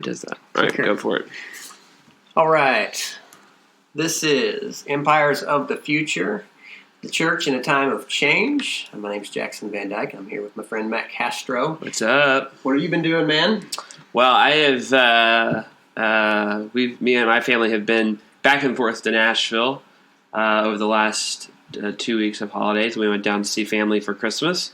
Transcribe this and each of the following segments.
Does that. All right, go for it. All right. This is Empires of the Future, the Church in a Time of Change. My name's Jackson Van Dyke. I'm here with my friend Matt Castro. What's up? What have you been doing, man? Well, I have, me and my family have been back and forth to Nashville over the last 2 weeks of holidays. We went down to see family for Christmas,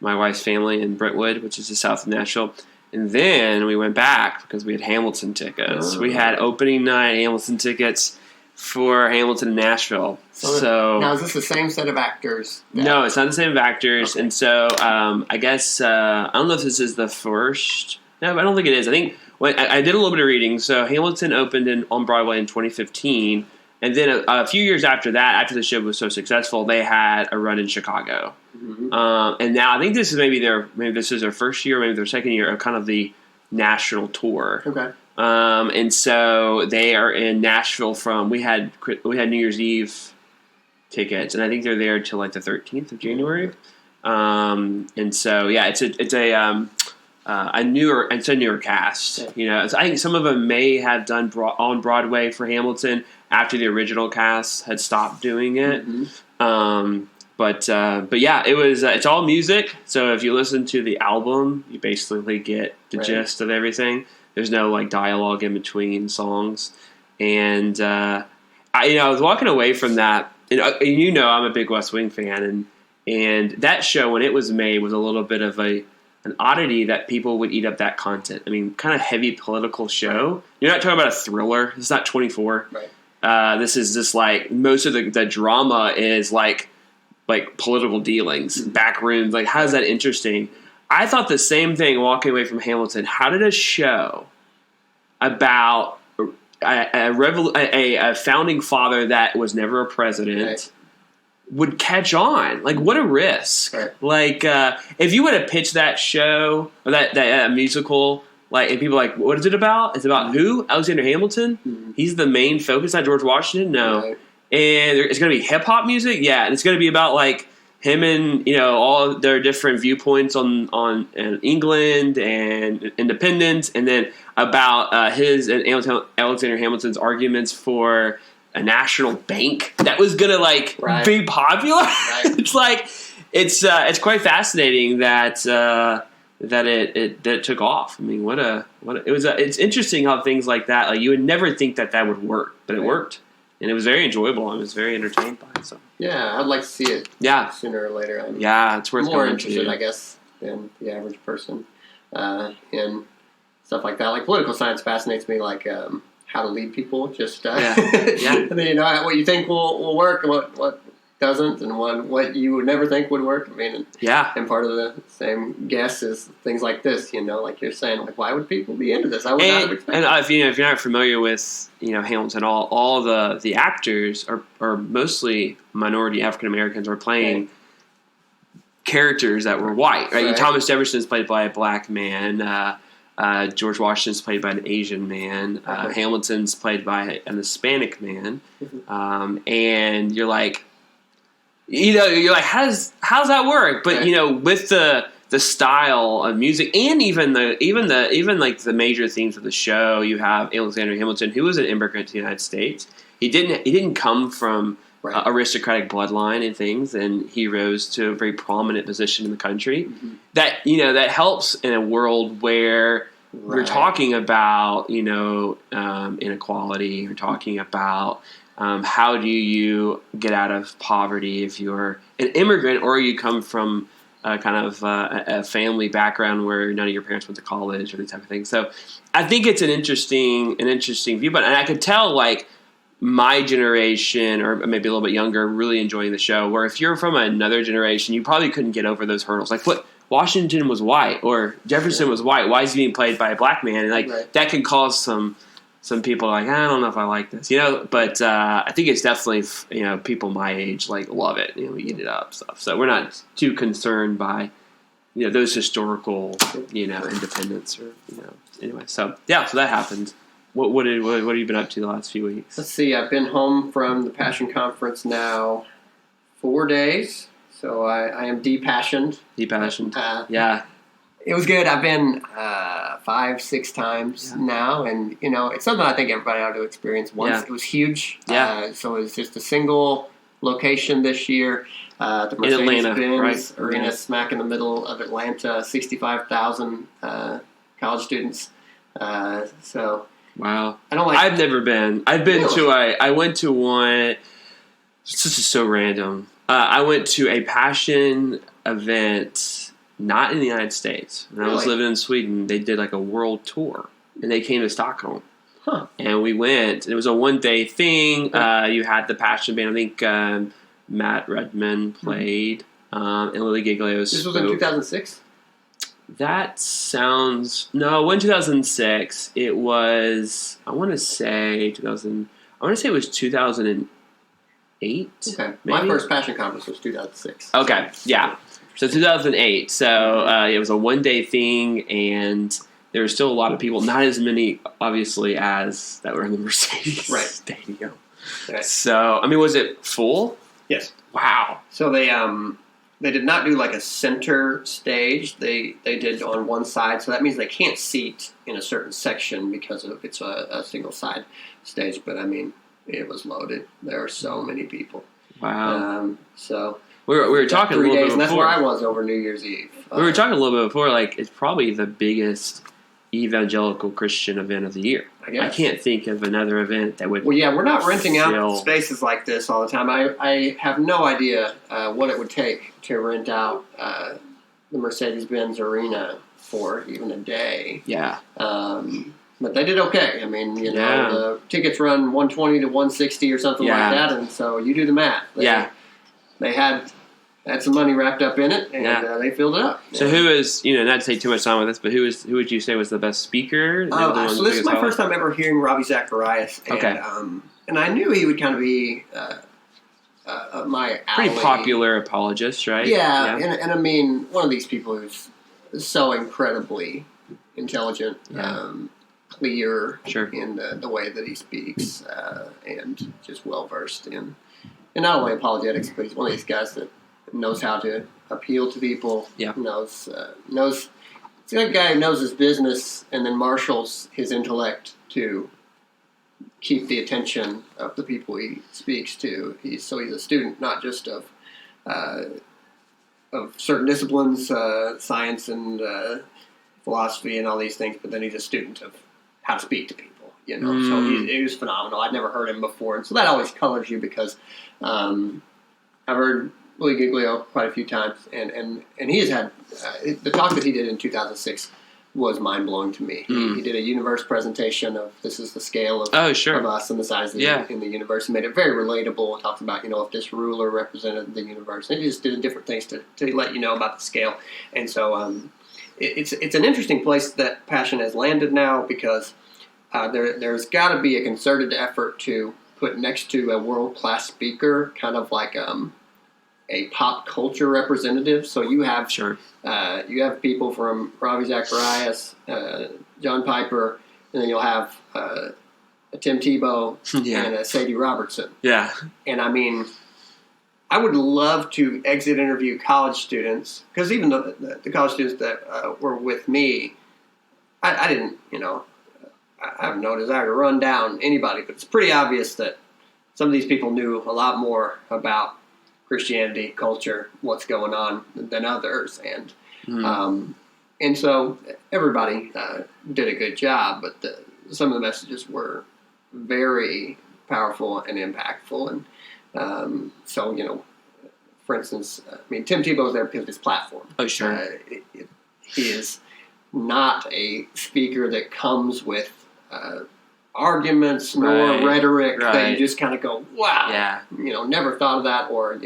my wife's family in Brentwood, which is the south of Nashville. And then we went back because we had Hamilton tickets. We had opening night Hamilton tickets for Hamilton and Nashville. So now, is this the same set of actors? No, it's not the same actors. Okay. And so I guess, I don't know if this is the first. No, I don't think it is. I think I did a little bit of reading. So Hamilton opened on Broadway in 2015. And then a few years after that, after the show was so successful, they had a run in Chicago. Mm-hmm. And now I think this is maybe this is their first year, maybe their second year of kind of the national tour. Okay. And so they are in Nashville we had New Year's Eve tickets, and I think they're there till like the 13th of January. And so yeah, it's a newer cast. Yeah. You know, so I think some of them may have done on Broadway for Hamilton after the original cast had stopped doing it. Mm-hmm. But yeah, it's all music. So if you listen to the album, you basically get the gist of everything. There's no like dialogue in between songs. And I was walking away from that, and I'm a big West Wing fan, and that show when it was made was a little bit of an oddity that people would eat up that content. I mean, kind of heavy political show. Right. You're not talking about a thriller. It's not 24. Right. This is just like most of the drama is like political dealings, back rooms. Like, how is that interesting? I thought the same thing walking away from Hamilton. How did a show about a founding father that was never a president would catch on? Like, what a risk. Right. Like, if you would have pitched that show or that musical, like, and people are like, what is it about? It's about who? Alexander Hamilton? Mm-hmm. He's the main focus, not George Washington? No. Right. And it's going to be hip-hop music? Yeah, and it's going to be about, like, him and, all their different viewpoints on England and independence, and then about his and Alexander Hamilton's arguments for a national bank that was going to, be popular. Right. It's like, it's quite fascinating that it took off. I mean, it's interesting how things like that, like, you would never think that would work, but it worked. And it was very enjoyable. I was very entertained by it. So yeah, I'd like to see it. Yeah. Sooner or later. It's worth more going interested, to. I guess, than the average person in stuff like that. Like, political science fascinates me. Like how to lead people. Just yeah. And then what you think will work and what doesn't, and what you would never think would work. I mean, and part of the same guess is things like this. Like you're saying, like, why would people be into this? I would not have expected. And if you're not familiar with Hamilton, all the actors are mostly minority African Americans are playing characters that were white. Right? Thomas Jefferson's played by a black man. George Washington's played by an Asian man. Hamilton's played by an Hispanic man. And you're like, how's that work? But with the style of music and even like the major themes of the show, you have Alexander Hamilton, who was an immigrant to the United States. He didn't come from aristocratic bloodline and things, and he rose to a very prominent position in the country. Mm-hmm. That helps in a world where we're talking about inequality. We're talking about how do you get out of poverty if you're an immigrant or you come from a family background where none of your parents went to college or these type of things. So I think it's an interesting viewpoint, and I could tell like my generation or maybe a little bit younger really enjoying the show. Where if you're from another generation, you probably couldn't get over those hurdles. Like, what? Washington was white or Jefferson was white. Why is he being played by a black man? And that can cause some people like, I don't know if I like this, but I think it's definitely, people my age love it. We eat it up stuff. So we're not too concerned by, those historical, independence or, anyway. So yeah, so that happened. What have you been up to the last few weeks? Let's see. I've been home from the Passion Conference now 4 days. So I am depassioned. Depassioned. Yeah. It was good. I've been 5-6 times now, and it's something I think everybody ought to experience once. Yeah. It was huge. So it was just a single location this year. The Mercedes-Benz Arena, smack in the middle of Atlanta, 65,000 college students. So wow, I've never been. I've been to I went to one. This is so random. I went to a Passion event, not in the United States. When I was living in Sweden, they did like a world tour, and they came to Stockholm. And we went. It was a one-day thing. You had the Passion band. I think Matt Redman played, and Lily Giglio spoke. This was in 2006? That sounds... No, it wasn't 2006. It was... I want to say 2000... I want to say it was 2008. Okay. Maybe? My first Passion conference was 2006. Okay, yeah. So 2008. So it was a one-day thing, and there were still a lot of people. Not as many, obviously, as that were in the Mercedes Stadium. Right. So, I mean, was it full? Yes. Wow. So they did not do like a center stage. They did on one side. So that means they can't seat in a certain section because it's a single side stage. But I mean, it was loaded. There are so many people. Wow. So we were talking 3 a little days, bit before. And that's where I was over New Year's Eve. We were talking a little bit before. Like, it's probably the biggest Evangelical Christian event of the year. I can't think of another event that would. Well, yeah, we're not renting out spaces like this all the time. I have no idea what it would take to rent out the Mercedes-Benz Arena for even a day. Yeah. But they did okay. I mean, the tickets run $120 to $160 or something like that, and so you do the math. They had some money wrapped up in it, and they filled it up. So who is, not to take too much time with this, but who would you say was the best speaker? So this is my first time ever hearing Ravi Zacharias. And, and I knew he would kind of be my alley. Pretty popular apologist, right? Yeah. And I mean, one of these people who's so incredibly intelligent, clear in the way that he speaks, and just well-versed in not only apologetics, but he's one of these guys that knows how to appeal to people. Yeah. Knows. It's a guy who knows his business and then marshals his intellect to keep the attention of the people he speaks to. He's a student not just of certain disciplines, science and philosophy and all these things, but then he's a student of how to speak to people. So he was phenomenal. I'd never heard him before, and so that always colors you because I've heard Lily Giglio quite a few times, and he has had the talk that he did in 2006 was mind blowing to me. He did a universe presentation of this is the scale of us and the size of in the universe. He made it very relatable. Talked about if this ruler represented the universe, and he just did different things to let you know about the scale. And so it's an interesting place that Passion has landed now because there's got to be a concerted effort to put next to a world class speaker, kind of like a pop culture representative. So you have people from Ravi Zacharias, John Piper, and then you'll have a Tim Tebow and a Sadie Robertson. Yeah. And I mean, I would love to exit interview college students because even the college students that were with me, I didn't, I have no desire to run down anybody, but it's pretty obvious that some of these people knew a lot more about Christianity, culture, what's going on than others, and so everybody did a good job. But some of the messages were very powerful and impactful, and so for instance, I mean Tim Tebow's there because of his platform. Oh, sure. He is not a speaker that comes with arguments nor rhetoric that you just kind of go, wow, never thought of that, or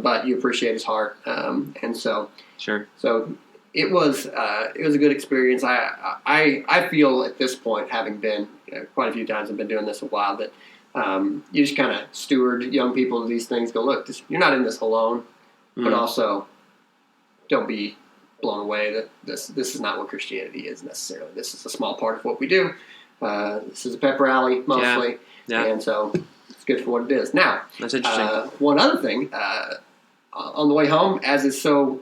but you appreciate his heart, and so so it was a good experience. I feel at this point, having been quite a few times, I've been doing this a while, that you just kind of steward young people to these things. Go, look, you're not in this alone, but also don't be blown away that this is not what Christianity is necessarily. This is a small part of what we do. This is a pep rally mostly, and so it's good for what it is. Now, that's interesting. One other thing, on the way home, as is so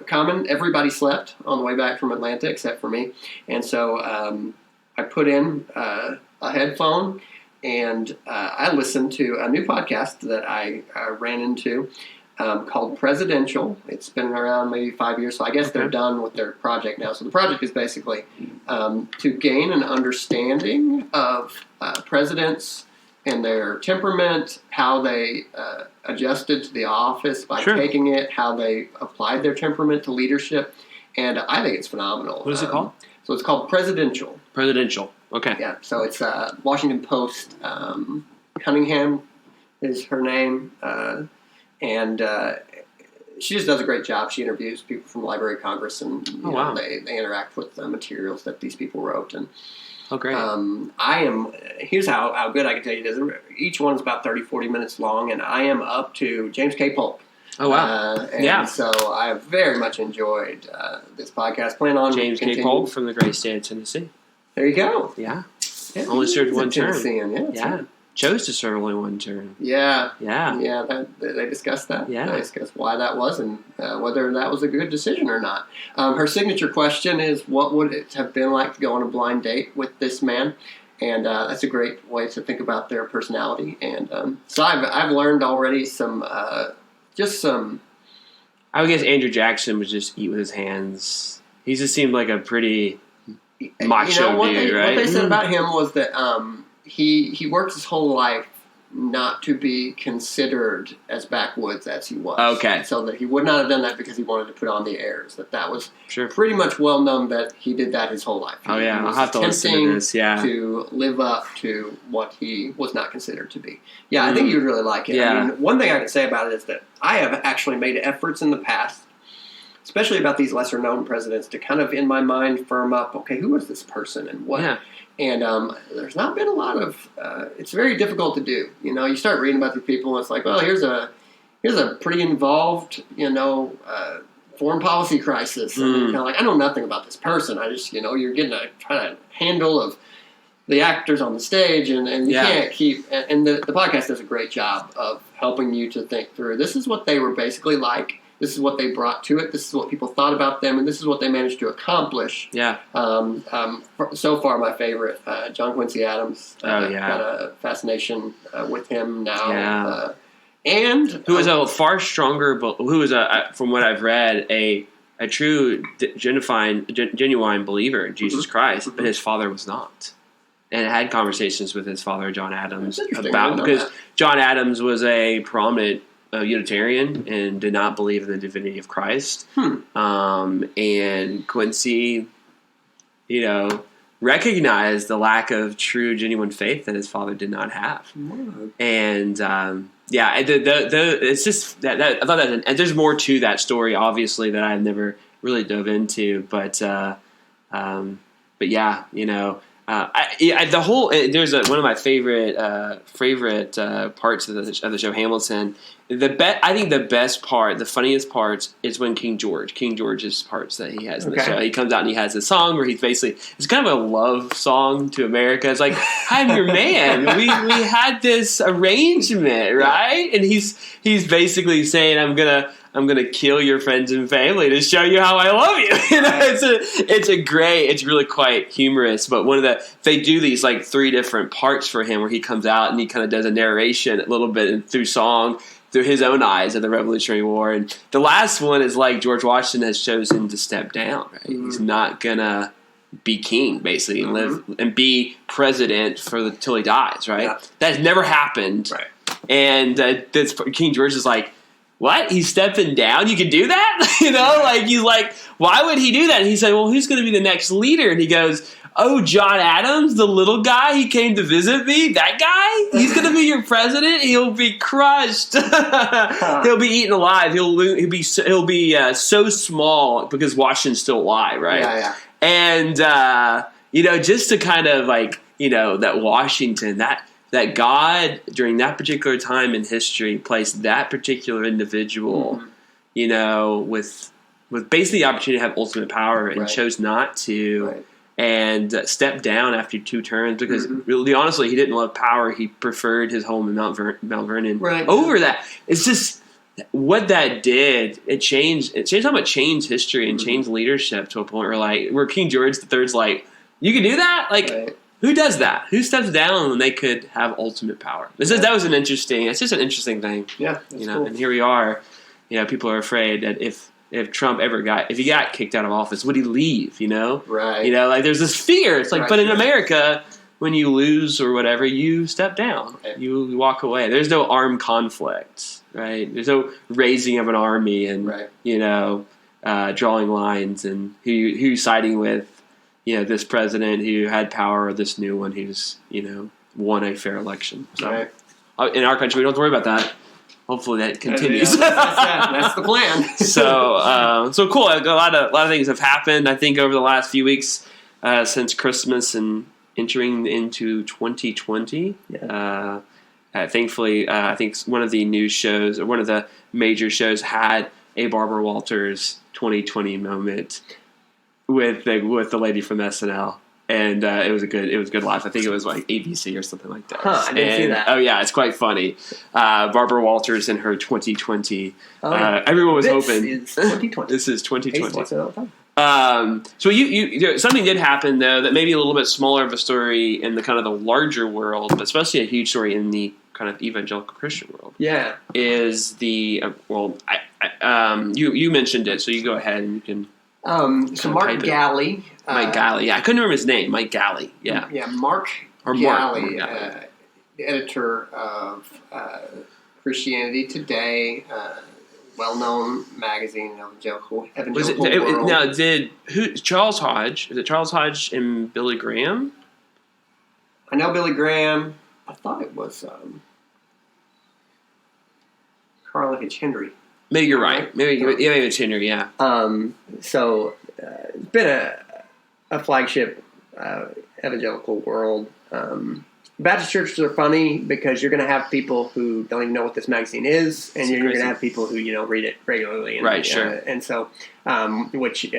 common, everybody slept on the way back from Atlanta except for me. And so I put in a headphone and I listened to a new podcast that I ran into called Presidential. It's been around maybe 5 years, so I guess they're done with their project now. So the project is basically to gain an understanding of presidents and their temperament, how they adjusted to the office by taking it, how they applied their temperament to leadership, and I think it's phenomenal. What is it called? So it's called Presidential. Presidential. Okay. Yeah. So it's Washington Post. Cunningham is her name, and she just does a great job. She interviews people from the Library of Congress, and you know, they interact with the materials that these people wrote. And great. Here's how good I can tell you this. Each one's about 30, 40 minutes long, and I am up to James K. Polk. Oh, wow. So I have very much enjoyed this podcast. Plan on James K. Polk from the great state of Tennessee. There you go. Yeah. Only served one term. Yeah. Chose to serve only one term. Yeah. Yeah. They discussed that. Yeah. They discussed why that was and whether that was a good decision or not. Her signature question is, what would it have been like to go on a blind date with this man? And that's a great way to think about their personality. And so I've learned already some. I would guess Andrew Jackson would just eat with his hands. He just seemed like a pretty macho dude, right? What they said about him was that he worked his whole life not to be considered as backwoods as he was. Okay. So that he would not have done that because he wanted to put on the airs. That was sure. Pretty much well known that he did that his whole life. I'll have to listen to this. Yeah. To live up to what he was not considered to be. Yeah, I think you would really like it. Yeah. I mean, one thing I can say about it is that I have actually made efforts in the past, especially about these lesser-known presidents, to kind of, in my mind, firm up, okay, who was this person and what? Yeah. And there's not been a lot of it's very difficult to do. You know, you start reading about these people, and it's like, well, here's a pretty involved, foreign policy crisis. And kind of like, I know nothing about this person. I just, you're getting a kind of handle of the actors on the stage, and you can't keep. And the podcast does a great job of helping you to think through. This is what they were basically like. This is what they brought to it. This is what people thought about them, and this is what they managed to accomplish. Yeah. So far, my favorite, John Quincy Adams. Got a fascination with him now. Yeah. And who is a far stronger, who is from what I've read, a true genuine believer in Jesus Christ, but his father was not. And had conversations with his father, John Adams, because John Adams was a prominent Unitarian and did not believe in the divinity of Christ. And Quincy, recognized the lack of true, genuine faith that his father did not have. And it's just that I thought that, and there's more to that story, obviously, that I've never really dove into. But yeah, the whole there's one of my favorite parts of the show, Hamilton. I think the best part, the funniest parts, is when George's parts that he has in the show. He comes out and he has a song where he's basically, it's kind of a love song to America. It's like, I'm your man. We had this arrangement, right? And he's basically saying, I'm gonna kill your friends and family to show you how I love you. It's really quite humorous. But they do these like 3 different parts for him where he comes out and he kind of does a narration a little bit through song, through his own eyes of the Revolutionary War. And the last one is like George Washington has chosen to step down. Right? He's not gonna be king, basically, and live and be president till he dies. Right? Yeah. That has never happened. Right. And King George is like, what? He's stepping down? You can do that? He's like, why would he do that? And he said, well, who's going to be the next leader? And he goes, oh, John Adams, the little guy, he came to visit me? That guy? He's going to be your president? He'll be crushed. He'll be eaten alive. He'll be so small because Washington's still alive, right? Yeah. And, just to kind of that Washington, that God, during that particular time in history, placed that particular individual, with basically the opportunity to have ultimate power and chose not to, and stepped down after 2 terms because, really, honestly, he didn't love power. He preferred his home in Mount Vernon over that. It's just, what that did, it changed how much changed history and changed leadership to a point where King George III's like, you can do that? Like, right. Who does that? Who steps down when they could have ultimate power? It's just an interesting thing. Yeah. Cool. And here we are, people are afraid that if Trump if he got kicked out of office, would he leave, Right. Like there's this fear. It's like, right. But in America, when you lose or whatever, you step down. Right. You walk away. There's no armed conflict, right? There's no raising of an army and, right. Drawing lines and who's siding with, this president who had power or this new one who's, won a fair election. So right. In our country, we don't have to worry about that. Hopefully that continues. That's the plan. So cool. A lot of things have happened, I think, over the last few weeks since Christmas and entering into 2020. Yeah. Thankfully, I think one of the news shows or one of the major shows had a Barbara Walters 2020 moment with the lady from SNL. And it was a good laugh. I think it was like ABC or something like that. I didn't see that. Oh yeah, it's quite funny. Barbara Walters in her 2020. Everyone was hoping. This is 2020. This is 2020. All the time. So you something did happen though that may be a little bit smaller of a story in the kind of the larger world, but especially a huge story in the kind of evangelical Christian world. Yeah, is the you mentioned it, so you go ahead and you can. So Mark Galley. Mike Galley. Yeah, I couldn't remember his name. Mike Galley. Yeah. Yeah, Mark Galley, editor of Christianity Today, well-known magazine, Evangelical World. Now, Charles Hodge? Is it Charles Hodge and Billy Graham? I know Billy Graham. I thought it was Carla Hitch Henry. Maybe you're right. Maybe it's Henry. Yeah. So it's been a flagship evangelical world. Baptist churches are funny because you're going to have people who don't even know what this magazine is, and you're going to have people who read it regularly. And, right. Sure. And so, which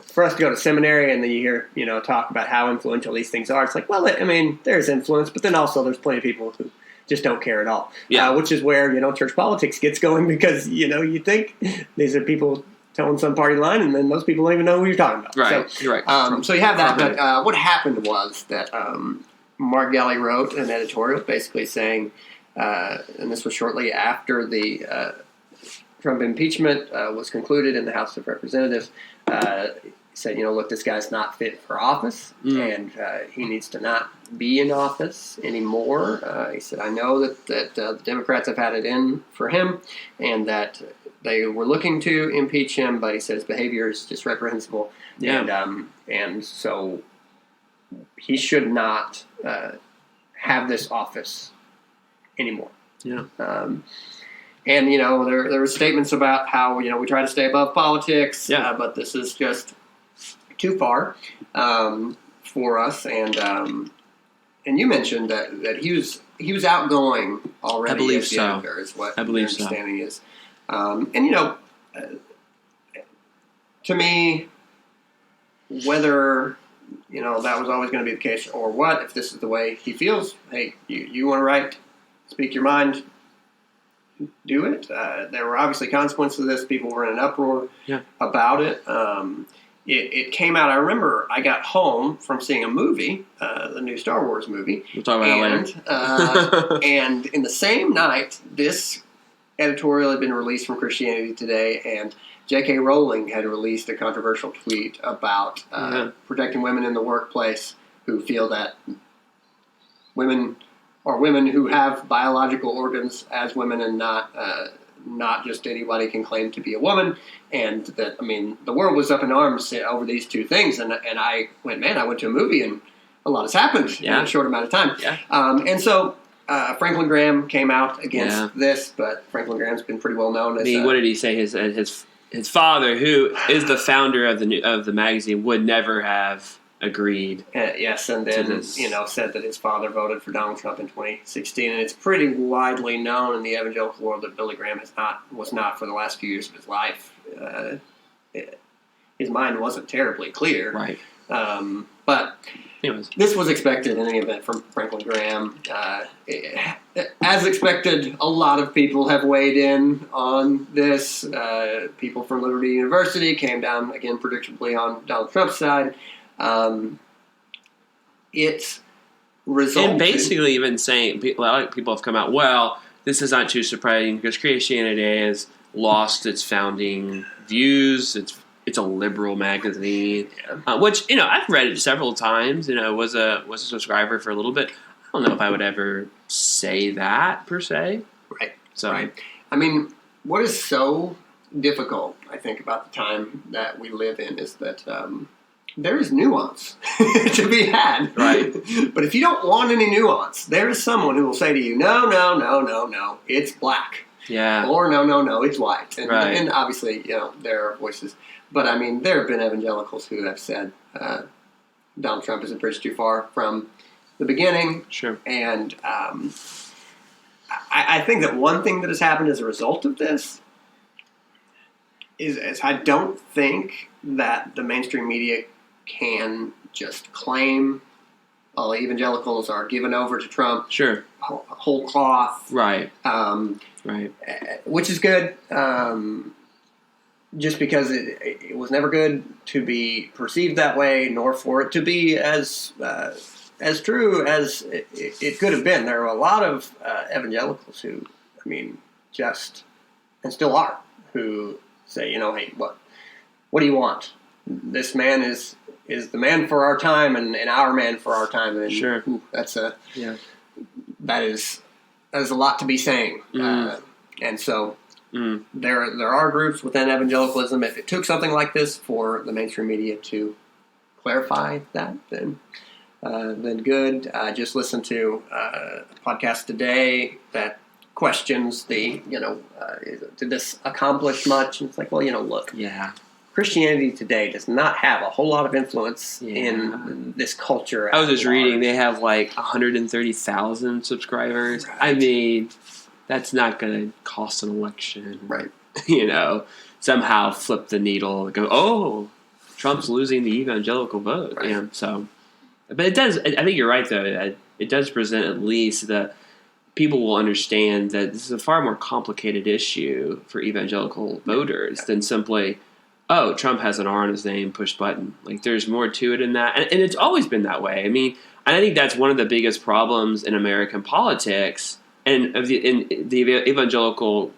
for us to go to seminary and then you hear talk about how influential these things are, it's like, well, I mean, there's influence, but then also there's plenty of people who just don't care at all. Yeah. Which is where, church politics gets going because, you think these are people telling some party line and then those people don't even know who you're talking about. Right. So, you're right. So you have that. But what happened was that Mark Galley wrote an editorial basically saying, and this was shortly after the Trump impeachment was concluded in the House of Representatives, said, look, this guy's not fit for office, and he needs to not be in office anymore. He said, I know that the Democrats have had it in for him, and that they were looking to impeach him, but he said his behavior is just reprehensible, and so he should not have this office anymore. Yeah. And there were statements about how we try to stay above politics, but this is just too far for us. And you mentioned that he was outgoing already. I believe as the so. editor, is what I believe your understanding is. And to me, whether that was always going to be the case or what, if this is the way he feels, hey, you want to write, speak your mind, do it. There were obviously consequences to this. People were in an uproar about it. It came out. I remember I got home from seeing a movie, the new Star Wars movie. We'll talk about that later. And in the same night, this editorial had been released from Christianity Today, and J.K. Rowling had released a controversial tweet about protecting women in the workplace who feel that women who have biological organs as women and not just anybody can claim to be a woman, and that, the world was up in arms over these two things, and I went, man, I went to a movie and a lot has happened in a short amount of time. Yeah. And so Franklin Graham came out against this, but Franklin Graham's been pretty well known as what did he say? His father, who is the founder of the magazine, would never have agreed. Yes, and then said that his father voted for Donald Trump in 2016, and it's pretty widely known in the evangelical world that Billy Graham was not for the last few years of his life. His mind wasn't terribly clear, right? But anyways. This was expected in any event from Franklin Graham. As expected, a lot of people have weighed in on this. People from Liberty University came down, again, predictably on Donald Trump's side. It's resulted... And basically even saying, a lot of people have come out, well, this is not too surprising because Christianity has lost its founding views. It's a liberal magazine, which, I've read it several times. Was a subscriber for a little bit. I don't know if I would ever say that per se. Right. So, right. I mean, what is so difficult, I think, about the time that we live in is that there is nuance to be had. Right. But if you don't want any nuance, there is someone who will say to you, no, it's black. Yeah. Or no, it's white. And, right. And obviously, there are voices. But, I mean, there have been evangelicals who have said Donald Trump is a bridge too far from the beginning. Sure. And I think that one thing that has happened as a result of this is I don't think that the mainstream media can just claim all evangelicals are given over to Trump. Sure. Whole cloth. Right. Right. Which is good. Just because it was never good to be perceived that way, nor for it to be as true as it could have been. There are a lot of evangelicals who, just, and still are, who say, hey, what do you want? This man is the man for our time and our man for our time. And sure. That is a lot to be saying. And so there are groups within evangelicalism. If it took something like this for the mainstream media to clarify that, then good. I just listened to a podcast today that questions did this accomplish much? And it's like, well, look. Yeah. Christianity today does not have a whole lot of influence in this culture. I was just reading, they have like 130,000 subscribers. Right. That's not going to cost an election. Right. Somehow flip the needle and go, oh, Trump's losing the evangelical vote. Right. Yeah, so, but it does, I think you're right, though. It does present at least that people will understand that this is a far more complicated issue for evangelical voters than simply, oh, Trump has an R on his name, push button. Like, there's more to it in that. And it's always been that way. I think that's one of the biggest problems in American politics and in the evangelical,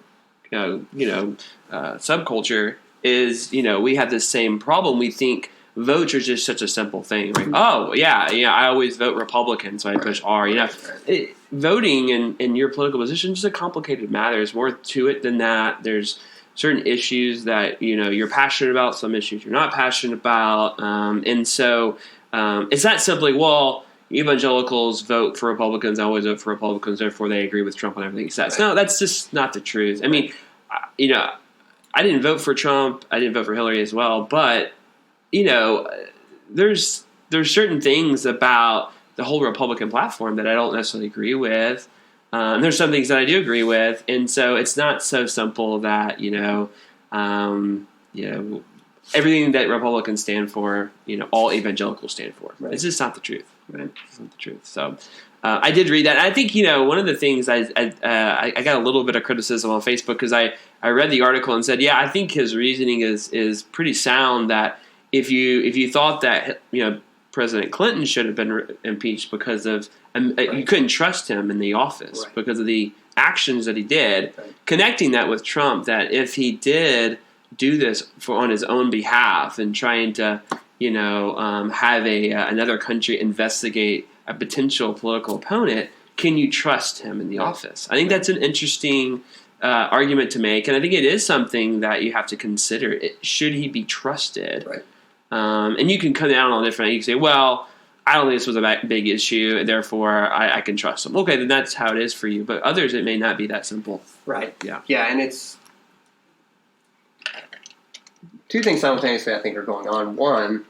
subculture is, we have this same problem. We think votes are just such a simple thing. Like, oh, yeah, I always vote Republican, so I push R. Voting in your political position is just a complicated matter. There's more to it than that. There's certain issues that you're passionate about, some issues you're not passionate about, and so it's not simply, well, evangelicals vote for Republicans, I always vote for Republicans, therefore they agree with Trump on everything he says. No, that's just not the truth. I didn't vote for Trump, I didn't vote for Hillary as well, but there's certain things about the whole Republican platform that I don't necessarily agree with. There's some things that I do agree with, and so it's not so simple that everything that Republicans stand for, all evangelicals stand for. Right. It's just not the truth. Right? It's not the truth. So I did read that. And I think one of the things I got a little bit of criticism on Facebook because I read the article and said, I think his reasoning is pretty sound. That if you thought that President Clinton should have been impeached because of you couldn't trust him in the office because of the actions that he did, connecting that with Trump, that if he did do this on his own behalf and trying to have another country investigate a potential political opponent, can you trust him in the office? I think that's an interesting argument to make, and I think it is something that you have to consider. Should he be trusted? Right. And you can come down on different. You can say, well, I don't think this was a big issue, and therefore I can trust him. Okay, then that's how it is for you. But others, it may not be that simple. Right. Yeah. Yeah, and it's two things simultaneously I think are going on. One,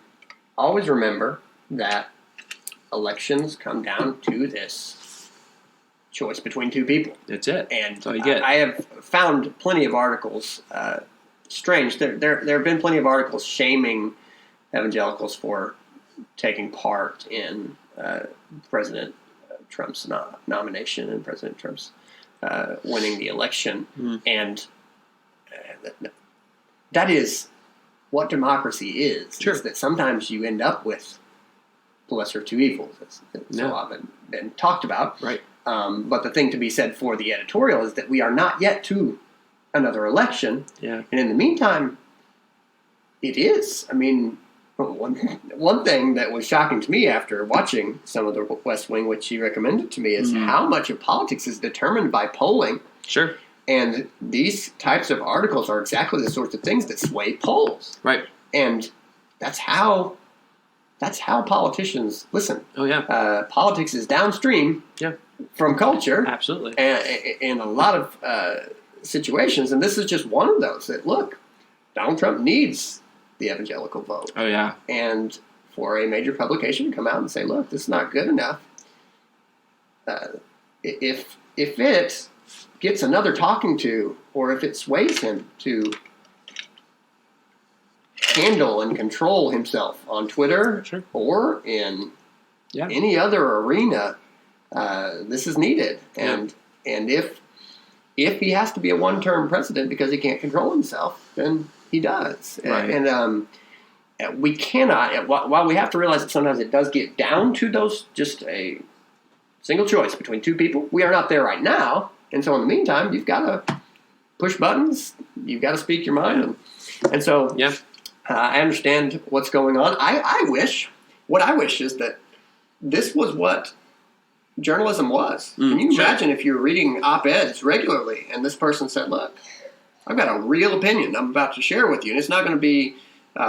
always remember that elections come down to this choice between two people. That's it. And that's all you get. I have found plenty of articles. Strange. There have been plenty of articles shaming evangelicals for taking part in President Trump's nomination and President Trump's winning the election. And that is what democracy is. Sure. Is that sometimes you end up with the lesser of two evils. It's so often been talked about. Right. But the thing to be said for the editorial is that we are not yet to another election. Yeah. And in the meantime, it is. I mean, one thing that was shocking to me after watching some of the West Wing, which you recommended to me, is how much of politics is determined by polling. Sure. And these types of articles are exactly the sorts of things that sway polls. Right. And that's how politicians listen. Oh, yeah. Politics is downstream from culture. Absolutely. And in a lot of situations, and this is just one of those, that, look, Donald Trump needs the evangelical vote. Oh, yeah. And for a major publication to come out and say, look, this is not good enough, if it gets another talking to, or if it sways him to handle and control himself on Twitter or in any other arena, this is needed. And if he has to be a one-term president because he can't control himself, then he does. Right. And we cannot, while we have to realize that sometimes it does get down to those, just a single choice between two people, we are not there right now. And so in the meantime, you've got to push buttons, you've got to speak your mind. And so I understand what's going on. What I wish is that this was what journalism was. Can you imagine if you were reading op-eds regularly and this person said, look, I've got a real opinion I'm about to share with you, and it's not going to be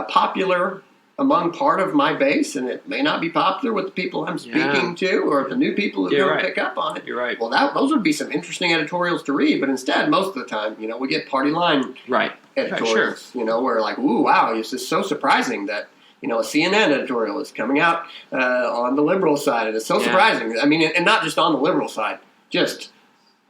popular among part of my base, and it may not be popular with the people I'm speaking to, or the new people who don't pick up on it. You're right. Well, those would be some interesting editorials to read, but instead, most of the time, we get party line editorials, where like, ooh, wow, it's just so surprising that, a CNN editorial is coming out on the liberal side, and it's so surprising. I mean, and not just on the liberal side, just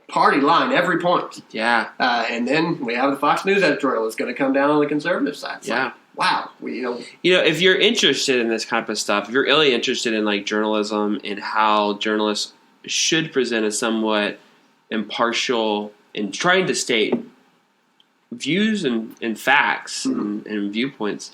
party line every point. Yeah. And then we have the Fox News editorial that's going to come down on the conservative side. It's like, wow. If you're interested in this type of stuff, if you're really interested in like journalism and how journalists should present a somewhat impartial and trying to state views and facts and viewpoints,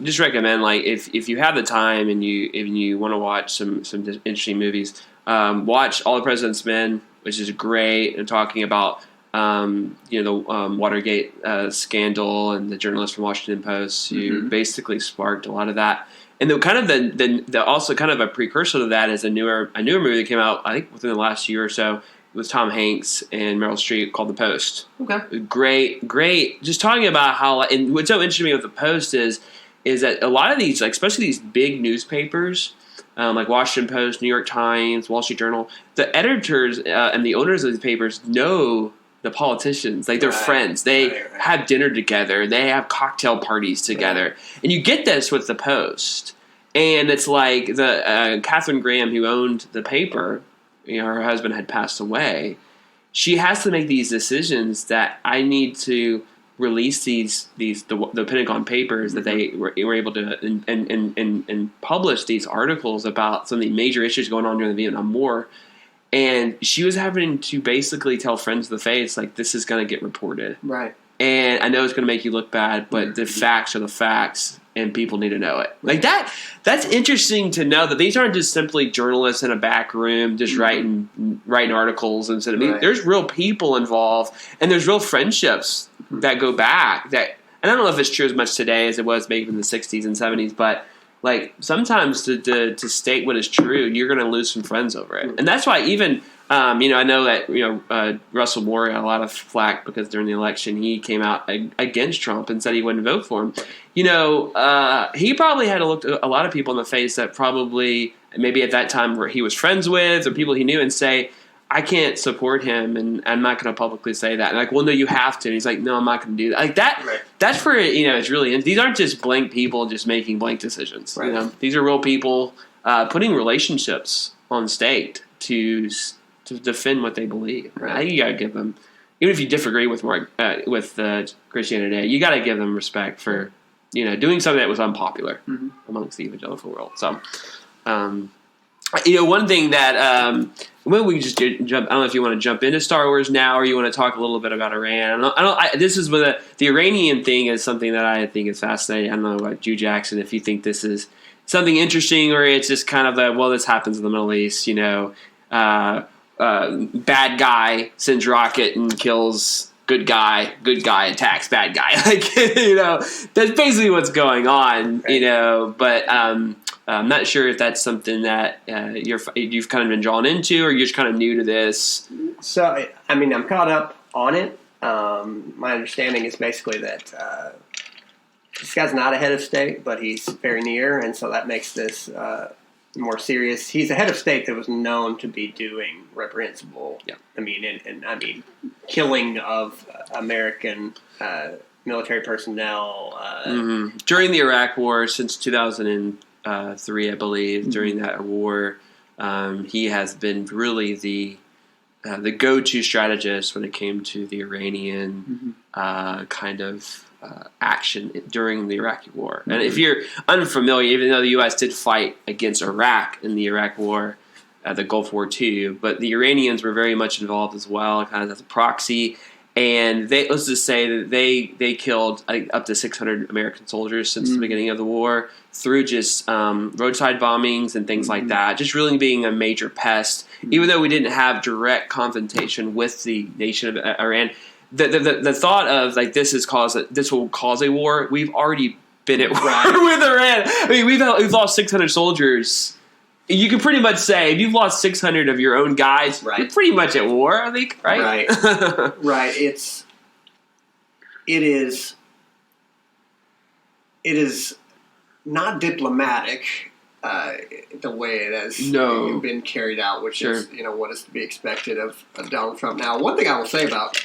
just recommend, like, if you have the time and you want to watch some interesting movies, watch All the President's Men, which is great, and talking about the Watergate scandal and the journalist from Washington Post who basically sparked a lot of that. And the also kind of a precursor to that is a newer movie that came out, I think, within the last year or so, with Tom Hanks and Meryl Streep, called The Post. Okay. Great. Just talking about how, and what's so interesting to me with The Post is that a lot of these, like, especially these big newspapers, like Washington Post, New York Times, Wall Street Journal, the editors and the owners of these papers know the politicians. Like, they're friends. They have dinner together. They have cocktail parties together. And you get this with The Post. And it's like the Katharine Graham, who owned the paper, her husband had passed away. She has to make these decisions that I need to release the Pentagon Papers, that they were able to and publish these articles about some of the major issues going on during the Vietnam War. And she was having to basically tell friends of the face, like, this is going to get reported. Right. And I know it's going to make you look bad, but the facts are the facts, and people need to know it. Like, that's interesting to know that these aren't just simply journalists in a back room just writing articles. And there's real people involved, and there's real friendships that go back. And I don't know if it's true as much today as it was maybe in the 60s and 70s, but like, sometimes to state what is true, you're going to lose some friends over it. And that's why even, I know that, Russell Moore got a lot of flack because during the election he came out against Trump and said he wouldn't vote for him. He probably had to look a lot of people in the face that probably maybe at that time where he was friends with or people he knew and say, I can't support him, and I'm not going to publicly say that. And like, well, no, you have to. And he's like, no, I'm not going to do that. Like that. Right. That's where it's really. These aren't just blank people just making blank decisions. Right. These are real people putting relationships on stake to defend what they believe. Right. I think you got to give them, even if you disagree with Christianity today, you got to give them respect for doing something that was unpopular amongst the evangelical world. So, one thing that well, we can just jump. I don't know if you want to jump into Star Wars now, or you want to talk a little bit about Iran. This is the Iranian thing is something that I think is fascinating. I don't know about you, Jackson, if you think this is something interesting, or it's just kind of this happens in the Middle East. Bad guy sends rocket and kills good guy attacks bad guy. That's basically what's going on. But I'm not sure if that's something that you've kind of been drawn into, or you're just kind of new to this. So, I'm caught up on it. My understanding is basically that this guy's not a head of state, but he's very near, and so that makes this more serious. He's a head of state that was known to be doing reprehensible. Yeah. Killing of American military personnel during the Iraq War since 2003, I believe. During that war, he has been really the go-to strategist when it came to the Iranian kind of action during the Iraqi War. And if you're unfamiliar, even though the U.S. did fight against Iraq in the Iraq War, the Gulf War II, but the Iranians were very much involved as well, kind of as a proxy. And let's just say that they killed up to 600 American soldiers since the beginning of the war through just roadside bombings and things like that, just really being a major pest. Even though we didn't have direct confrontation with the nation of Iran, the thought of this will cause a war. We've already been at war with Iran. We've lost 600 soldiers. You can pretty much say if you've lost 600 of your own guys, you're pretty much at war. I think, right? Right. Right. It is not diplomatic the way it has been carried out, which is what is to be expected of Donald Trump. Now, one thing I will say about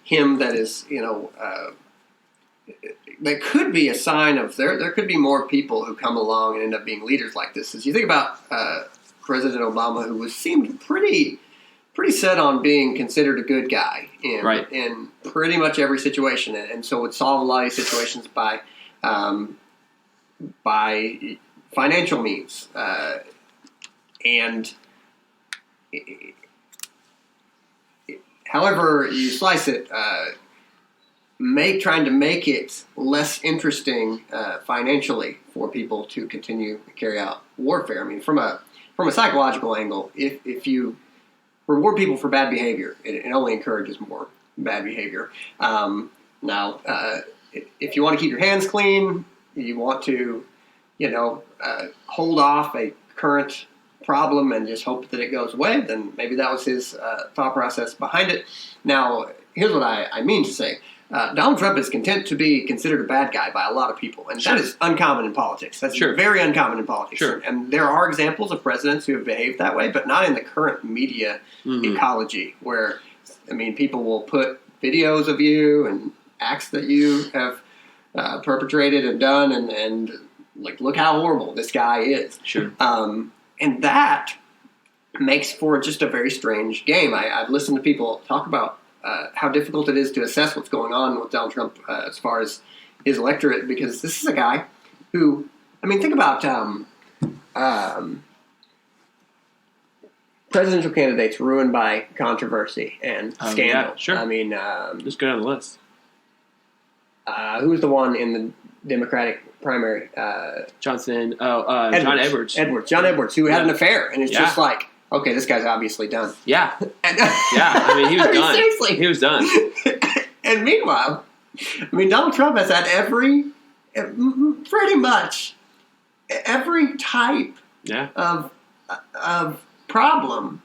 him that is that could be a sign of there could be more people who come along and end up being leaders like this. As you think about President Obama, who seemed pretty set on being considered a good guy in pretty much every situation, and so would solve a lot of these situations by financial means, and however you slice it, trying to make it less interesting financially for people to continue to carry out warfare. From a psychological angle, if you reward people for bad behavior, it only encourages more bad behavior. Now, if you want to keep your hands clean, you want to, hold off a current problem and just hope that it goes away, then maybe that was his thought process behind it. Now, here's what I mean to say. Donald Trump is content to be considered a bad guy by a lot of people, and that is uncommon in politics. That's very uncommon in politics. And there are examples of presidents who have behaved that way, but not in the current media ecology, where, people will put videos of you and acts that you have perpetrated and done, and look how horrible this guy is. And that makes for just a very strange game. I've listened to people talk about how difficult it is to assess what's going on with Donald Trump as far as his electorate, because this is a guy who, think about presidential candidates ruined by controversy and scandal. Just go down the list. Who was the one in the Democratic primary? Johnson. John Edwards. John Edwards, who had an affair, and it's just like, okay, this guy's obviously done. Yeah. He was done. Seriously. He was done. And meanwhile, Donald Trump has had pretty much every type of problem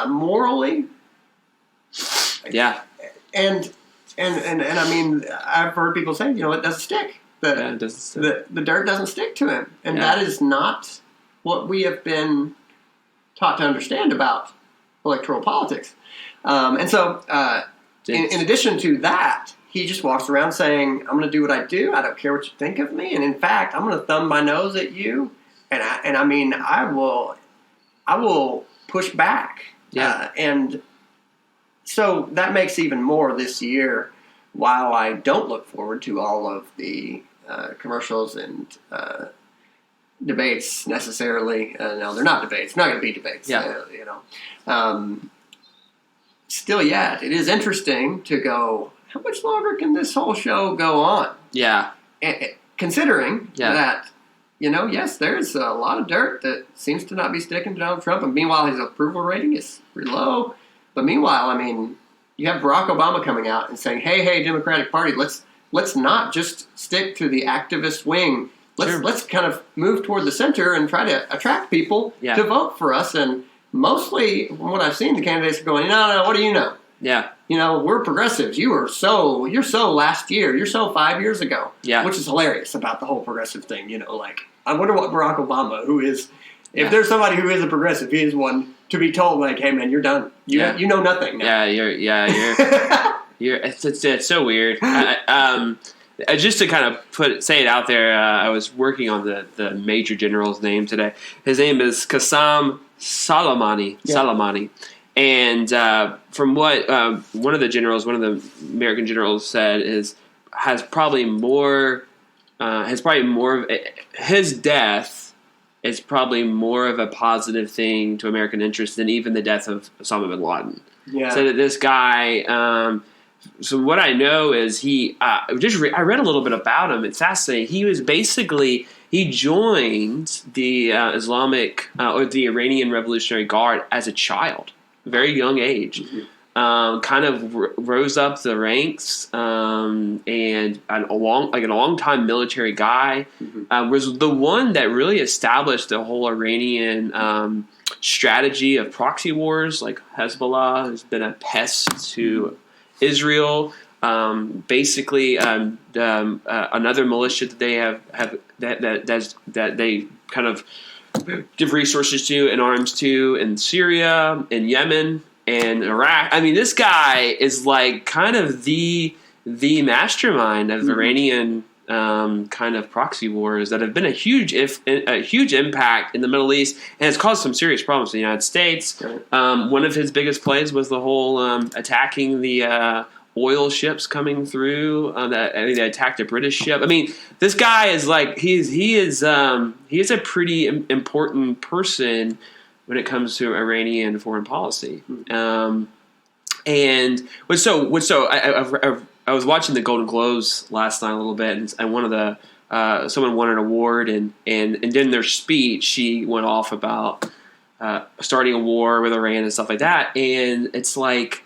morally. Yeah. And I've heard people say, it doesn't stick. It doesn't stick. The dirt doesn't stick to him. And that is not what we have been taught to understand about electoral politics. And so, in addition to that, he just walks around saying, I'm going to do what I do. I don't care what you think of me. And in fact, I'm going to thumb my nose at you. And I will push back. Yeah. And so that makes even more this year, while I don't look forward to all of the commercials and debates necessarily. No, they're not debates. Not going to be debates. Yeah. Still, it is interesting to go, how much longer can this whole show go on? Yeah. Considering that, yes, there's a lot of dirt that seems to not be sticking to Donald Trump, and meanwhile his approval rating is pretty low. But meanwhile, you have Barack Obama coming out and saying, hey, Democratic Party, let's not just stick to the activist wing. Let's kind of move toward the center and try to attract people to vote for us. And mostly, from what I've seen, the candidates are going, no, what do you know? Yeah. We're progressives. You're so last year. You're so 5 years ago. Yeah. Which is hilarious about the whole progressive thing. I wonder what Barack Obama, who is, if there's somebody who is a progressive, he is one to be told, like, hey man, you're done. You know nothing now. It's so weird. Just to kind of say it out there, I was working on the major general's name today. His name is Qasem Soleimani. And from what one of the American generals said his death is probably more of a positive thing to American interests than even the death of Osama bin Laden. Yeah. So that this guy, so what I know is I read a little bit about him. It's fascinating. He joined the Islamic or the Iranian Revolutionary Guard as a child, very young age. Mm-hmm. Kind of rose up the ranks, and a long time military guy. Mm-hmm. Was the one that really established the whole Iranian strategy of proxy wars, like Hezbollah has been a pest to Israel. Basically, another militia that they have that they kind of give resources to and arms to in Syria, in Yemen, and Iraq. This guy is like kind of the mastermind of Iranian kind of proxy wars that have been a huge impact in the Middle East, and it's caused some serious problems in the United States. One of his biggest plays was the whole attacking the oil ships coming through. They attacked a British ship. This guy is like he is a pretty important person when it comes to Iranian foreign policy. I was watching the Golden Globes last night a little bit, and one of the someone won an award, and in their speech she went off about starting a war with Iran and stuff like that. And it's like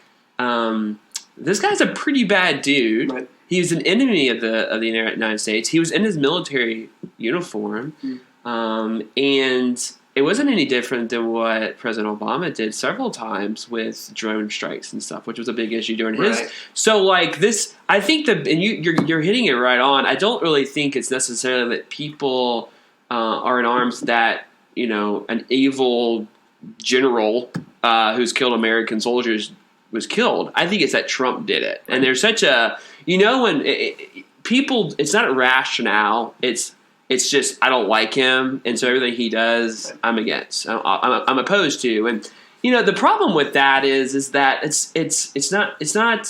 this guy's a pretty bad dude. Right. He was an enemy of the United States. He was in his military uniform, and it wasn't any different than what President Obama did several times with drone strikes and stuff, which was a big issue during his. So, like this, I think and you're hitting it right on. I don't really think it's necessarily that people are in arms that an evil general who's killed American soldiers was killed. I think it's that Trump did it, and there's such a when people, it's not rationale. It's just I don't like him, and so everything he does, I'm against. I'm opposed to, and the problem with that is that it's not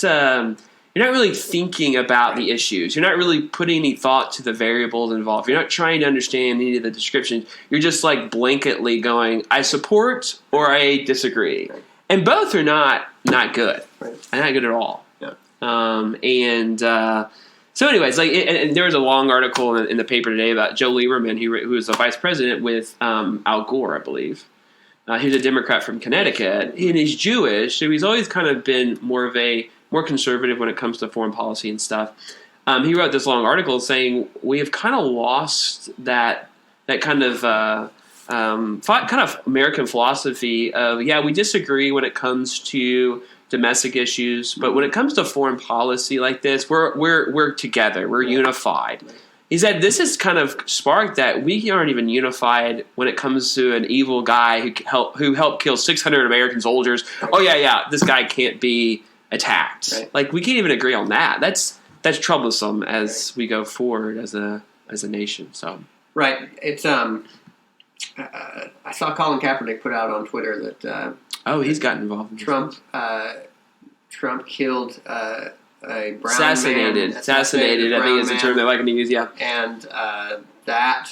you're not really thinking about the issues. You're not really putting any thought to the variables involved. You're not trying to understand any of the descriptions. You're just like blanketly going, I support or I disagree, and both are not good. Right. Not good at all. Yeah. So anyways, and there was a long article in the paper today about Joe Lieberman, who was the vice president with Al Gore, I believe. He's a Democrat from Connecticut, and he's Jewish, so he's always kind of been more conservative when it comes to foreign policy and stuff. He wrote this long article saying we have kind of lost that kind of American philosophy of we disagree when it comes to domestic issues, but when it comes to foreign policy like this, we're together, we're unified. He said this has kind of sparked that we aren't even unified when it comes to an evil guy who helped kill 600 American soldiers. Oh this guy can't be attacked. Right. Like we can't even agree on that. That's troublesome as we go forward as a nation. So it's I saw Colin Kaepernick put out on Twitter that he's gotten involved in Trump killed a brown assassinated. man. Assassinated, I think is the term they're liking to use, yeah. And that